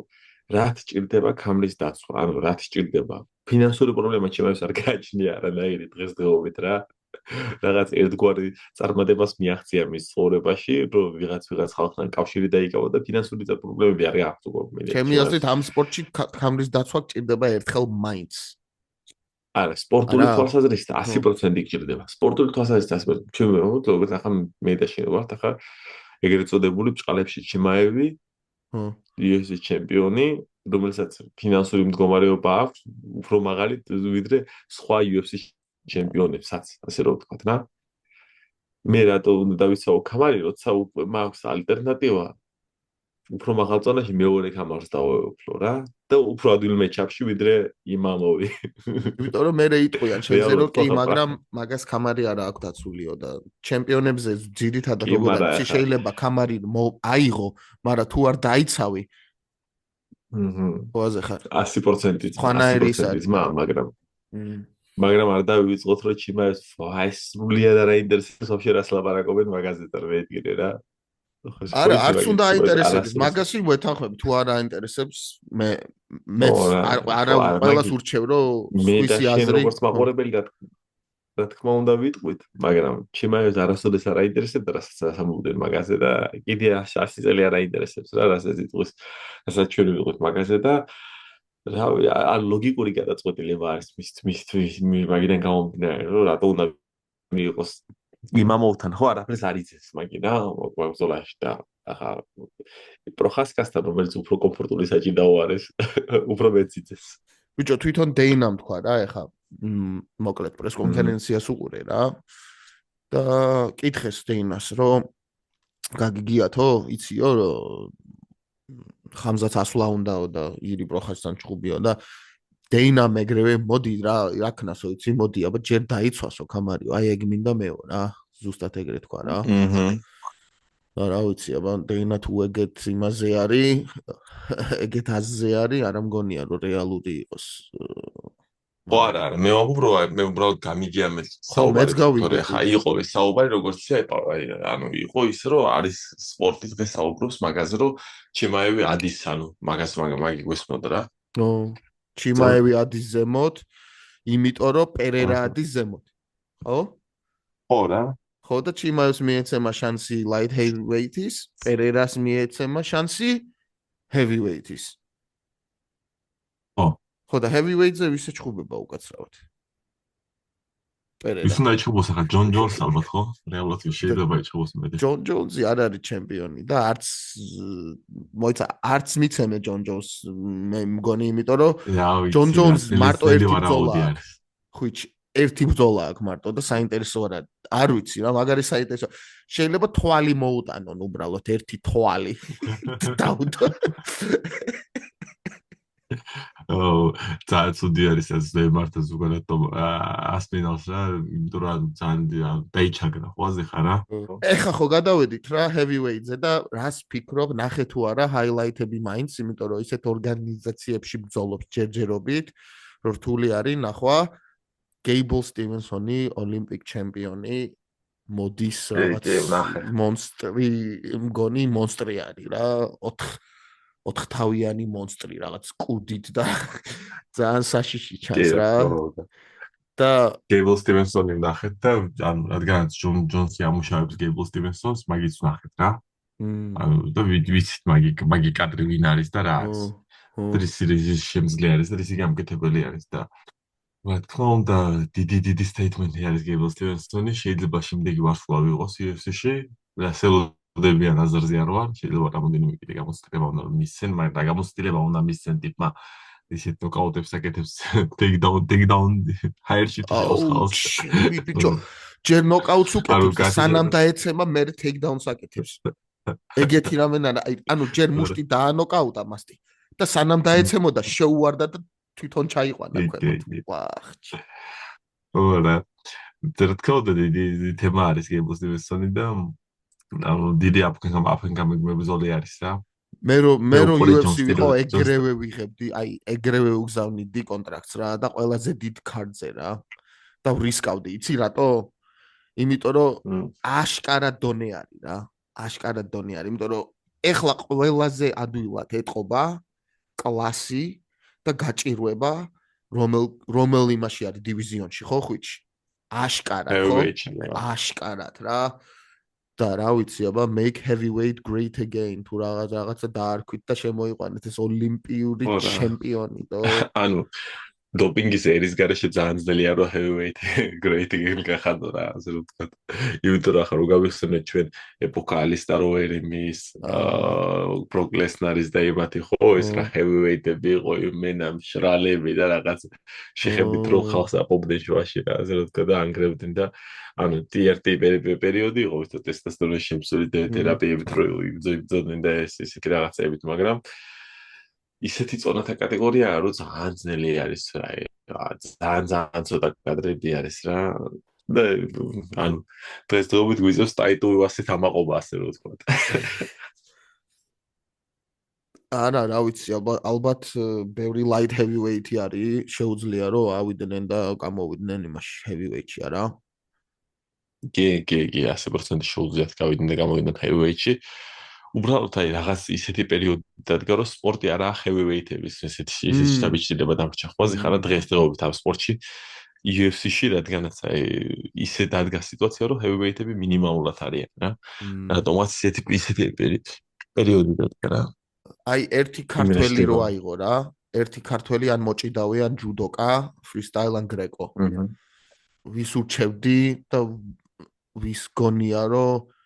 რაც ჭირდება ქამრის დაცვა ანუ რაც ჭირდება ფინანსური პრობლემა ჩემს არ გააჩნია არანაირი დღესდღეობით რა რაღაც ერთგვარი წარმატებას მიაღწია მის ცხოვრებაში რომ ვიღაც ხალხთან კავშირი დაიკავა და ფინანსური პრობლემები არ აქვს უკვე ჩემი აზრით ამ სპორტში ქამრის დაცვა ჭირდება ერთხელ მაინც არა სპორტული თვალსაზრისით 100% გჭირდება სპორტული თვალსაზრისით 100% ჩვენ როგორც ახლა მე და შენ ვართ ახლა ეგრეთ წოდებული ბჭყალებში ჩიმაევი UFC ჩემპიონი რომელსაც ფინანსური მდგომარეობა აქვს უფრო მაღალი ვიდრე სხვა UFC ჩემპიონებსაც ასე რომ ვთქვათ რა მე რატო უნდა დავიცავო ქამარი როცა მაქვს ალტერნატივა უფრო მაღალ წონაში მეორე ქამარს დავეუფლო რა და უფრო ადვილ მეჩაპში ვიდრე იმამოვი იმიტომ რომ მე იტყვიან შენზე რომ კი მაგრამ მაგას ქამარი არ აქვს დაცულიო და ჩემპიონებზე ძირითადად როგორ შეიძლება ქამარი აიღო მაგრამ თუ არ დაიცავი ხოაზე ხარ 100% ხანაერი ის არის მაგრამ არ დავივიწყოთ რომ ჩიმაეს აი სრულიად არ აინტერესებს ვაფშე რას ლაპარაკობენ მაგაზე და ვედგინე რა არა არც უნდა აინტერესებს მაგაში ვეთანხმები თუ არ აინტერესებს მე არა ყველას ურჩევ რომ სხვისი აზრი როგორც მაყურებელი რა თქმა უნდა ვიტყვით მაგრამ ჩიმაეს არასოდეს არ აინტერესებს რასაც ამბობდნენ მაგაზე და კიდე 100 წელი არ აინტერესებს რა რასაც იტყვის რასაც ჩვენ ვიტყვით მაგაზე და რავი არ ლოგიკური გადაწყვეტილება არის მის მაგიდან გამომდინარე რომ რატო უნდა მიიღოს იმამოვთან ხო არაფერს არ იცის მაგინა მოგზოლაში და ახლა პროხასკასთან რომელიც უფრო კომფორტული საჭიდაო არის უფრო მეც იცის ბიჭო თვითონ დეინამ თქვა რა ეხა მოკლედ პრესკონფერენციას უყურე რა და კითხეს დეინას რომ გაგიგიათო იციო რომ ხამზაც ასლა უნდაო და ირი პროხასთან ჩხუბიო და დეინა მეგრევე მოდი რა ქნასო იცი მოდი აბა ჯერ დაიცვასო ქამარიო აი ეგ მინდა მეო რა ზუსტად ეგრე თქვა რა და რა ვიცი აბა დეინა თუ ეგეთ იმაზე არის ეგეთ აზზე არის არ მგონია რომ რეალური იყოს ხო არა მე უბრალოდ გამიგია მე საუბარი ხა იყო ეს საუბარი როგორც აი ანუ იყო ის რომ არის სპორტის დღეს საუბრობს მაგაზე რომ ჩიმაევი ადის ანუ მაგას მაგი გვესმოდა რა ჩიმაევი ადის ზემოთ იმიტომ რომ პერერა ადის ზემოთ ხო ხო რა ხო და ჩიმაევს მიეცემა შანსი light heavyweight-ის პერერას მიეცემა შანსი heavyweight-ის ხო და heavyweight-ზე ვისე ჩხუბება უკაცრავად პერერა ის უნდა იჩხუბოს ახლა ჯონ ჯონს ალბათ ხო რეალურად შეიძლება იჩხუბოს მე ჯონ ჯონსი არ არის ჩემპიონი და არც მიცემე ჯონ ჯონს მე მგონი იმიტომ რომ ჯონ ჯონს მარტო ერთი ბრძოლა აქვს ხუჩ ერთი ბრძოლა აქვს მარტო და საინტერესო არ ვიცი რა მაგარი საინტერესო შეიძლება თვალი მოუტანონ უბრალოდ ერთი თვალი დაუდო ძალიან ცუდი არის ეს მარტო ზოგადად ასპინალს რა იმიტომ რომ ძალიან დაიჩაგრა ხوازე ხარ რა ეხა ხო გადავედით რა heavyweight-ზე და რას ფიქრობ ნახე თუ არა ჰაილაითები მაინც იმიტომ რომ ისეთ ორგანიზაციებში ბრძოლობს ჯერჯერობით რომ რთული არის ნახვა გეიბლ სტივენსონი ოლიმპიკ ჩემპიონი მოდის რაღაც მონსტრი მგონი მონსტრი არის რა 4 თავიანი მონსტრი რაღაც კუდით და ძალიან საშიში ჩანს რა და გეიბლ სტივენსონი ნახეთ და ანუ რადგანაც ჯონ ჯონსი ამუშავებს გეიბლ სტივენსონს მაგიც ნახეთ რა ანუ და ვიცით მაგი კადრი ვინ არის და რა არის რისი შემძლე არის და რისი გამკეთებელი არის და რა თქმა უნდა, დიდი სტეიტმენტი არის გეიბლ სტივენსონი, შეიძლება შემდეგი ვარსკვლავი იყოს UFC-ში, რასელოდებიან აზრზე არ ვარ, შეიძლება რამოდენიმე კიდე გამოცდილება უნდა მისცენ, მაგრამ რა გამოცდილება უნდა მისცენ ტიპმა ისეთ ნოკაუტებს აკეთებს ტეიქდაუნ ჰაერში ხავს. ბიჭო, ჯერ ნოკაუტს უკეთებს, სანამ დაეცემა, მერე ტეიქდაუნს აკეთებს. ეგეთი რამენანა, ანუ ჯერ მუშტი დაანოკაუტა მასტი და სანამ დაეცემოდა შეუვარდა და თვითონ ჩაიყვანა ქვემოთ. ვახჩი. ორა. რა თქმა უნდა, დიდი თემა არის გეიბლ სტივენსონი და ანუ დიდი აფრიკამი მებრძოლი არის რა. მე რომ UFC ვიყო, ეგრევე ვიღებდი, აი ეგრევე უგზავნიდი კონტრაქტს რა და ყველაზე დიდ ქარდზე რა. და ვრისკავდი, იცი რატო? იმიტომ რომ აშკარად დონე არის რა. აშკარად დონე არის, იმიტომ რომ ეხლა ყველაზე ადვილად ეტყობა კლასი და გაჭირვება რომელ იმაში არის დივიზიონში, ხო ხვიჩი? აშკარად, ხო? აშკარად რა. და რა ვიცი, აბა make heavyweight great again თუ რაღაცა დაარქვით და შემოიყვანეთ ეს ოლიმპიური ჩემპიონი, თო. ანუ დოპინგის ერის გარეშე ძალიან ძნელია რომ heavyweight great again გახადო რა, ასე რომ ვთქვა. იმიტომ რომ ახლა რო გავიხსენეთ ჩვენ ეპოქა ალისტარ ოერიმის, ბროკ ლესნარის და იმათი, ხო, ეს რა heavyweight-ები იყო, იმენა მშრალები და რაღაც შეხებდით რომ ხალხს აყობდნენ შუაში რა, ასე რომ ვთქვა და ანგრევდნენ და ანუ TRT პერიოდი იყო, ვთქვათ, ტესტოსტერონის შემცველი თერაპიებით რო იბრძოდნენ და ისეთი რაღაცებით, მაგრამ ისეთი წონათა კატეგორიაა, რომ ძალიან ძნელი არის რა, ძალიან ცოტა კადრები არის რა. და ანუ დღესდღეობით გვიწევს ტაიტუი ასეთ ამაყობა, ასე რომ ვთქვათ. არა, რა ვიცი, ალბათ ბევრი light heavyweight-ი არის, შეუძლია რომ ავიდნენ და გამოვიდნენ იმაში heavyweight-ში, არა? კი, 100% შეუძლიათ გავიდნენ და გამოვიდნენ heavyweight-ში. უბრალოდ აი რაღაც ისეთი პერიოდი დადგა რომ სპორტი არაა heavyweight-ების ესეთი შთაბეჭდილება დამრჩა. ყველაზე ხარა დღესდღეობით ამ სპორტში UFC-ში, რადგანაც აი ისე დადგა სიტუაცია რომ heavyweight-ები მინიმალურად არიან რა. რატომაც ისეთი პერიოდი დადგა რა. აი ერთი ქართველი რო აიღო რა, ერთი ქართველი ან მოჭიდავე ან ჯუდოკა, freestyle ან გრეკო. ვის ურჩევდი და ვის გონია რომ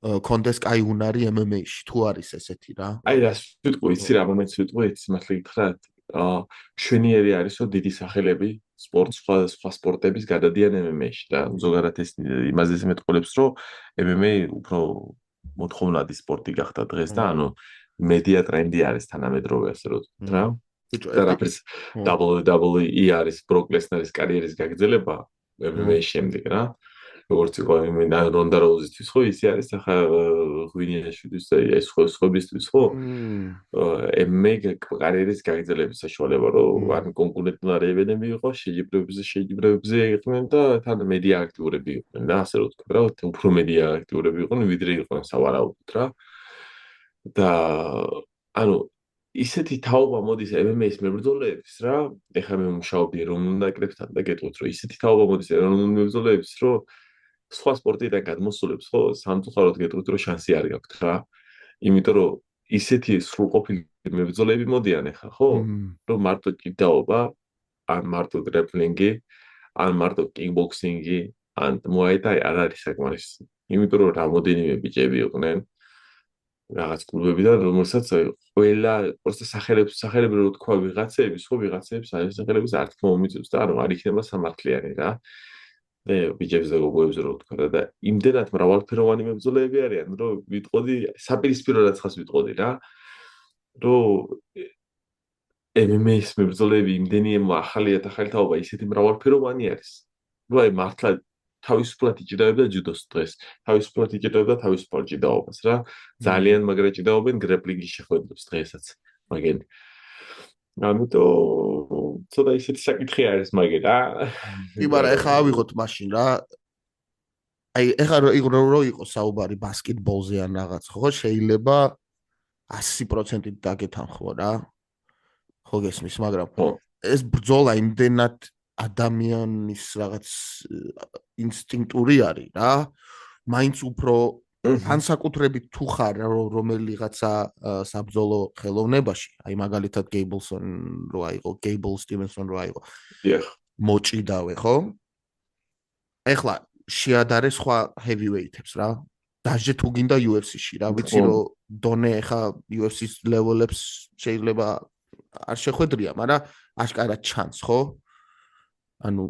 კონდეს კაი უნარი MMA-ში თუ არის ესეთი რა. აი რა ვიტყვი, იცი რა მომენტს ვიტყვი, მართლა გითხრათ, შვენიერი არის რომ დიდი სახელები სხვა სპორტების გადადიან MMA-ში და ზოგადად ეს იმაზე მეტყოლებს რომ MMA უფრო მოთხოვნადი სპორტი გახდა დღეს და ანუ მედია ტრენდი არის თანამედროვე, ასე რომ ვთქვათ რა. და რაფერს WWE არის ბროკ ლესნარის კარიერის გაგრძელება MMA-ში შემდეგ რა. როგორც იყო რონდა როუზისთვის, ხო, ისე არის ახლა ღვინიაშვილის და ეს სხვებისთვის, ხო? MMA კარიერის გაგრძელების საშუალება, რომ ან კონკურენტულარებები იყო, შეჯიბრებებზე იყვნენ და თან მედია აქტიურები იყვნენ და ასე რომ ვთქვათ რა, უფრო მედია აქტიურები იყვნენ, ვიდრე იყვნენ სავარაუდოდ რა. და ანუ ისეთი თაობა მოდის MMA-ის მებრძოლეების რა, ეხლა მე მუშაობდი ეროვნულ ნაკრებთან და გეტყვით რომ ისეთი თაობა მოდის ეროვნულ მებრძოლეების, რომ სხვა სპორტიდან გადმოსულებს, ხო, სამწუხაროდ გეტყვით რომ შანსი არ გაქვთ რა. იმიტომ რომ ისეთი სრულყოფილი მებრძოლეები მოდიან ეხლა, ხო, რომ მარტო ჭიდაობა, ან მარტო გრეპლინგი, ან მარტო კიკბოქსინგი, ან მუაი-თაი არ არის საკმარისი. იმიტომ რომ რამოდენიმე ბიჭები იყვნენ რაღაც კლუბებიდან, რომელსაც ყველა პროსტა სახელები რო თქვა ვიღაცების, ხო, ვიღაცებს არის სახელების არ თქმა მომიწევს და ანუ არ იქნება სამართლიანი რა. და ბიჭებს და გოგოებს რო თქვა და იმდენად მრავალფეროვანი მებრძოლეები არიან, რომ ვიტყოდი, საპირისპირო რაცხას ვიტყოდი რა, რომ MMA-ის მებრძოლეები იმდენი ახალი თაობა ისეთი მრავალფეროვანი არის. რომ აი მართლა თავისუფლად იჭიდავებდა ჯუდოს დღეს, თავისუფლად იჭიდავდა თავისუფალ ჭიდაობას რა. ძალიან მაგრა ჭიდაობენ გრეპლინგის შეხვედრებს დღესაც, მაგენ. ამიტომ ცოტა ისეთი საკითხი არის მაგენ რა. კი, მაგრამ ეხლა ავიღოთ მაშინ რა. აი ეხლა რო იყო საუბარი ბასკეტბოლზე ან რაღაც, ხო, შეიძლება 100%-ით დაგეთანხმო რა. ხო გესმის, მაგრამ ეს ბრძოლა იმდენად ადამიანის რაღაც ინსტინქტური არის რა. მაინც უფრო განსაკუთრებით თუ ხარ რომელიღაცა საბრძოლო ხელოვნებაში, აი მაგალითად გეიბლსონ რო აიღო, გეიბლ სტივენსონ რო აიღო. მოჭიდავე, ხო? ეხლა შეადარე სხვა heavyweight-ებს რა. Даже თუ გინდა UFC-ში, რა ვიცი რომ დონე ეხა UFC-ს level-ებს შეიძლება არ შეხვედრია, მაგრამ აშკარად ჩანს, ხო? ანუ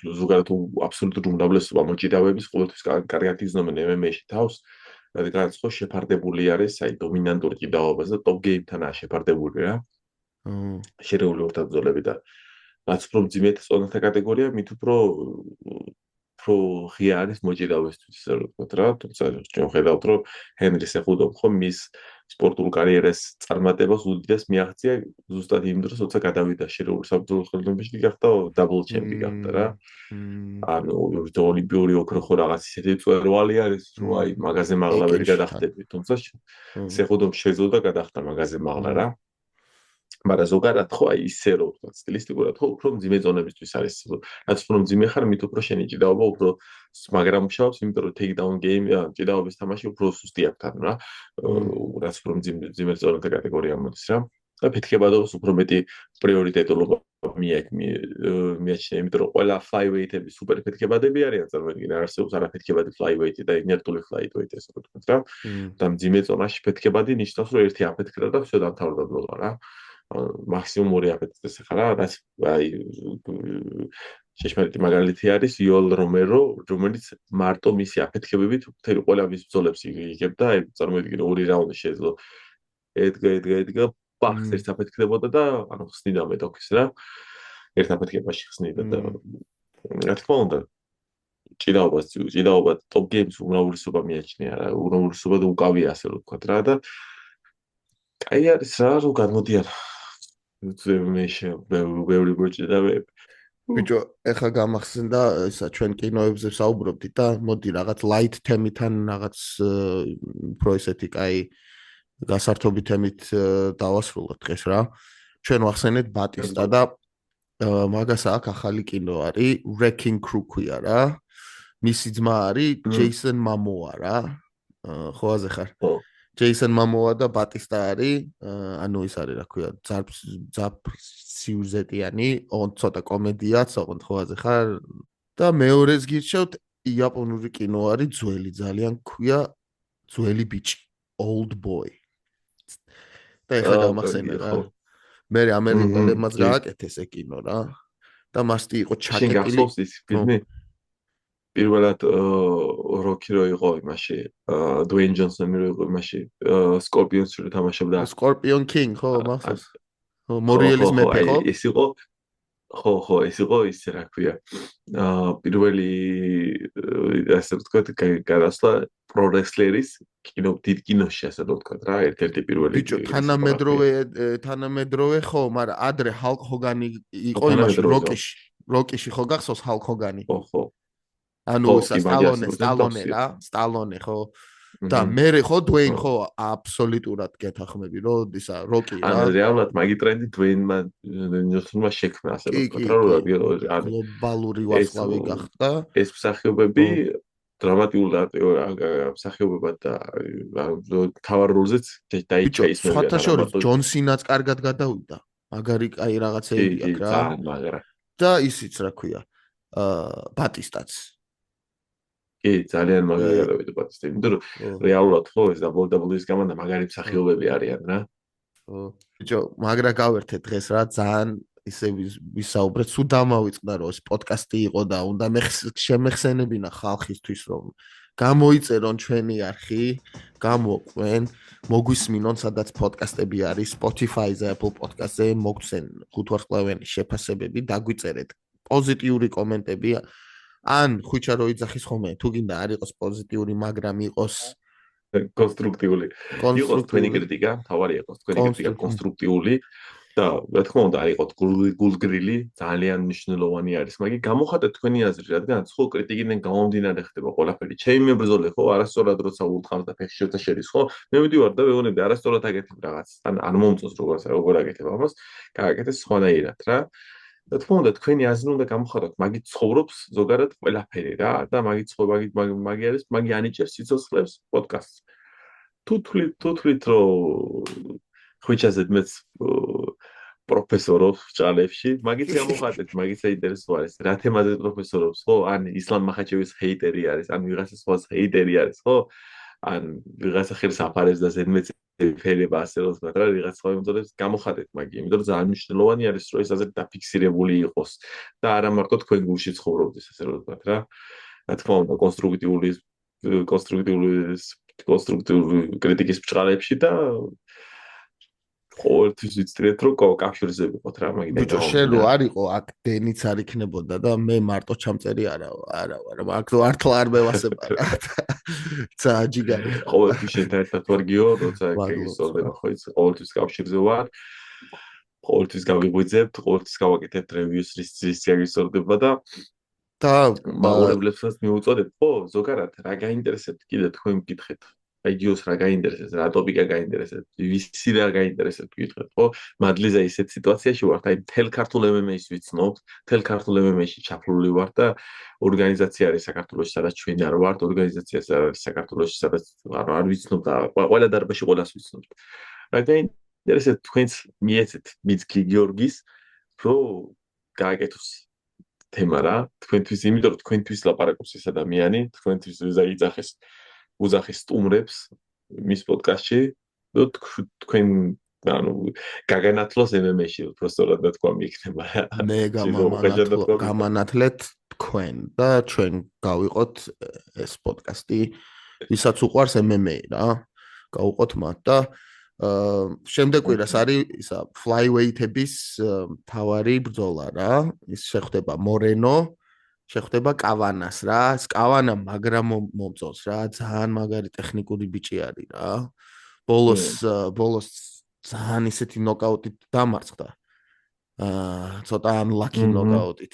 ზოგადად აბსოლუტურ უმრავლესობა მოჭიდავეების ყოველთვის კარგად იზნობენ MMA-ში თავს, რადგან ხო შეფარდებული არის, აი დომინანტური ჭიდაობას და top game-თან შეფარდებული რა. შერეული ურთარძოლები და რაც უფრო მძიმედ წონათა კატეგორია, მით უფრო ღია არის მოჭიდავესთვის, ისე რომ ვთქვათ რა, თუმცა ჩვენ ხედავთ, რომ ჰენრის ეხუდობ ხო მის სპორტულ კარიერას წარმატებას უდიდეს მიაღწია ზუსტად იმ დროს, როცა გადავიდა შერეული საბრძოლო ხელოვნებაში, გახდა დაბლ ჩემპი გახდა რა. ანუ ოლიმპიური ოქრო ხო რაღაც ისეთი წვერვალი არის, რომ აი მაგაზე მაღლა ვერ გადახდები, თუმცა ეხუდობ შეძლო და გადახდა მაგაზე მაღლა რა. მაგრამ ზოგადად ხო აი ისე რომ ვთქვათ სტილისტიკურად ხო უფრო მძიმე ზონებისთვის არის რაც უფრო მძიმე ხარ მით უფრო შენი ჭიდაობა უფრო მაგრამ მუშაობს იმიტომ რომ take-down game ჭიდაობის თამაში უფრო სუსტი აქვს თან რა რაც უფრო მძიმე ზონათა კატეგორია მოდის რა და ფეთქებადობას უფრო მეტი პრიორიტეტულობა მიაჩნია იმიტომ რომ ყველა flyweight-ები სუპერ ფეთქებადები არიან წარმოიდგინე არსებობს არაფეთქებადი flyweight-ი და ინერტული flyweight-ი ესე ვთქვათ რა და მძიმე ზონაში ფეთქებადი ნიშნავს რომ ერთი აფეთქდა და всё დამთავრდა ბრძოლა რა მაქსიმუმ ორი აფეთქდეს ახლა რა რაც აი შეშმარიტი მაგალითი არის იოლ რომერო რომელიც მარტო მისი აფეთქებებით მთელი ყველა მის ბრძოლებს იგებდა აი წარმოიდგინე ორი რაუნდი შეძლო ედგა ბახს ერთ აფეთქდებოდა და ანუ ხსნიდა მეტოქის რა ერთ აფეთქებაში ხსნიდა და რა თქმა უნდა ჭიდაობა top games უმრავლესობა მიაჩნია რა უმრავლესობა და უკავია ასე რომ ვთქვათ რა და აი არის რა რომ გადმოდიან მე ბევრი მოჭიდავეები ბიჭო ეხა გამახსენდა ისა ჩვენ კინოებზე საუბრობდით და მოდი რაღაც light თემიდან რაღაც უფრო ესეთი კაი გასართობი თემით დავასრულოთ დღეს რა ჩვენ ვახსენეთ ბატისტა და მაგას აქ ახალი კინო არის Wrecking Crew ქვია რა მისი ძმა არის ჯეისონ მამოა რა ხო აზე ხარ ჯეისონ მამოა და ბატისტა არის ანუ ის არის რა ქვია ძაფ სიუჟეტიანი ცოტა კომედიაც ოღონდ ხო აზე ხარ და მეორეს გირჩევთ იაპონური კინო არის ძველი ძალიან ქვია ძველი ბიჭი old boy და ეხლა გამახსენე რა მე ამერიკელებმაც გააკეთეს ე კინო რა და მასტი იყო ჩაკეტილი პირველად როკი რო იყო იმაში დუეინ ჯონსონი რო იყო იმაში სკორპიონს რო თამაშობდა სკორპიონ კინგ ხო მახსოვს მორიელის მეფე ხო ეს იყო ხო ეს იყო ის რა ქვია პირველი ასე ვთქვათ გადასვლა პრო რესლერის დიდ კინოში ასე ვთქვათ რა ერთ-ერთი პირველი ბიჭო თანამედროვე ხო მაგრამ ადრე ჰალკ ჰოგანი იყო იმაში როკიში ხო გახსოვს ჰალკ ჰოგანი ხო ანუ სტალონე ხო და მე ხო დუეინ ხო აბსოლუტურად გეთახმები რომ ისა როკი რა ანუ რეალურად მაგი ტრენდი დუეინმა ნიუსონმა შექმნა ასე ვთქვათ რა გლობალური ვარსკვლავი გახდა ეს მსახიობები დრამატულად მსახიობებად და თავარ როლზეც დაიჭა ის მე სხვათა შორის ჯონ სინაც კარგად გადავიდა მაგარი კაი რაღაცეები აქვს რა და ისიც რა ქვია ბატისტაც კი ძალიან მაგარი გადავიდა ბატისტა იმიტომ რომ რეალურად ხო ეს WWE-ის გამანა მაგარი მსახიობები არიან რა ბიჭო მაგრა გავერთე დღეს რა ძალიან ისე ვისაუბრეთ სულ დამავიწყდა რომ ეს პოდკასტი იყო და უნდა შემეხსენებინა ხალხისთვის რომ გამოიწერონ ჩვენი არხი გამოყვენ მოგვისმინონ სადაც პოდკასტები არის Spotify-ზე Apple Podcast-ზე მოგცენ ხუთვარსკვლავიანი შეფასებები დაგვიწერეთ პოზიტიური კომენტები ან ხუჩა რო იძახის ხოლმე თუ გინდა არ იყოს პოზიტიური მაგრამ იყოს კონსტრუქტიული იყოს თქვენი კრიტიკა თავარი იყოს თქვენი კრიტიკა კონსტრუქტიული და რა თქმა უნდა არ იყოს გულგრილი ძალიან მნიშვნელოვანი არის მაგრამ გამოხატეთ თქვენი აზრი რადგან ხო კრიტიკიდან გამომდინარე ხდება ყველაფერი ჩემი მებრძოლე ხო არასწორად როცა ულტყავს და ფეხში როცა შედის ხო მე მივიდივარ და ვეუბნები არასწორად აკეთებ რაღაც ან მომწონს როგორ აკეთებ ამას გააკეთეს სხვანაირად რა და თქმა უნდა თქვენი აზრი უნდა გამოხატოთ მაგით ცხოვრობს ზოგადად ყველაფერი რა და მაგით მაგი არის მაგი ანიჭებს სიცოცხლებს პოდკასტს თუ თვლით რომ ხვიჩაზე მეც პროფესორობს ბჭყალებში, მაგით გამოხატეთ, მაგით საინტერესო არის. რა თემაზე პროფესორობს, ხო? ან ისლამ მახაჩევის ჰეიტერი არის, ან ვიღაცა სხვას ჰეიტერი არის, ხო? ან ვიღაცა ხელს აფარებს და ზედმეტი ფერება ასე რომ ვთქვათ რა, ვიღაცა სხვა იმდროებს გამოხატეთ მაგი, იმიტომ რომ ძალიან მნიშვნელოვანი არის, რომ ეს აზრი დაფიქსირებული იყოს და არა მარტო თქვენ გულში ცხოვრობდეს, ასე რომ ვთქვათ რა. რა თქმა უნდა, კონსტრუქტიული კრიტიკის ბჭყალებში და ყოველთვის ვიცით რომ კავშირზე ვიყოთ რა მაგით. ბიჭო, შენ რო არისო აქ დენიც არ იქნებოდა და მე მარტო ჩამწერი არა ვარ, აქ მართლა არ მევასება რა. ძალიან ჯიგარი. ყოველთვის შენთან ერთად ვარ გიო, როცა გისწორდება ხო იცი, ყოველთვის კავშირზე ვარ. ყოველთვის გავიღვიძებთ, ყოველთვის გავაკეთებთ რევიუს რის გისწორდება და მაყურებლებსაც მიუწოდეთ, ხო, ზოგადად რა გაინტერესებთ კიდე თქვენ მკითხეთ. აი გიოს რა გაინტერესებს, რა ტოპიკა გაინტერესებს, ვისი რა გაინტერესებს გითხეთ, ხო? მადლიზა ისეთ სიტუაციაში ვართ, აი თელ ქართულ MMA-ს ვიცნობთ, თელ ქართულ MMA-ში ჩაფლული ვართ და ორგანიზაცია არის საქართველოში, სადაც ჩვენ არ ვართ, ორგანიზაცია არის საქართველოში, სადაც არ ვიცნობთ და ყველა დარბაზში ყველას ვიცნობთ. რა გაინტერესებს თქვენს მიეცეთ მიცკი გიორგის, რომ გააკეთოს თემა რა, თქვენთვის, იმიტომ რომ თქვენთვის ლაპარაკობს ეს ადამიანი, თქვენთვის უძახის სტუმრებს მის პოდკასტში და თქვენ ანუ გაგანათლოს MMA-ში უბრალოდ და თქვა მიიქნება. მე გამანათლეთ თქვენ და ჩვენ გავიყოთ ეს პოდკასტი, ვისაც უყვარს MMA რა. გავუყოთ მათ და შემდეგ კვირას არის ისა flyweight-ების თავარი ბრძოლა რა. ის შეხვდება მორენო, შეხვდება კავანას რა. ეს კავანა მაგრამ მომწონს რა, ძალიან მაგარი ტექნიკური ბიჭი არის რა. ბოლოს ძალიან ისეთი ნოკაუტით დამარცხდა. ცოტა unlucky ნოკაუტით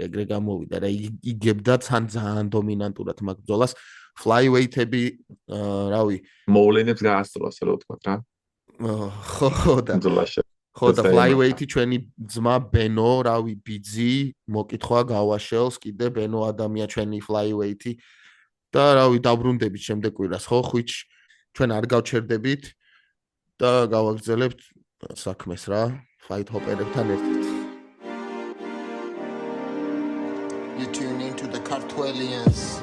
ეგრე გამოვიდა რა. იგებდა ძალიან დომინანტურად მაგ ბრძოლას. flyweight-ები რავი, მოვლენებს გაასწრო ასე რომ ვთქვათ რა. ხო და flyweight-ი ჩვენი ძმა ბენო, რავი, ბიძი, მოკითხვა გავაშელს კიდე ბენო ადამია ჩვენი flyweight-ი და რავი, დაბრუნდებით შემდეგ კვირას, ხო, ხვიჩ ჩვენ არ გავჩერდებით და გავაგრძელებთ საქმეს რა, fight hopper-ებთან ერთად. You tune into the Kartvelians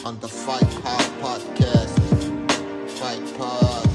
on the Fight Hard podcast. Fight Pod.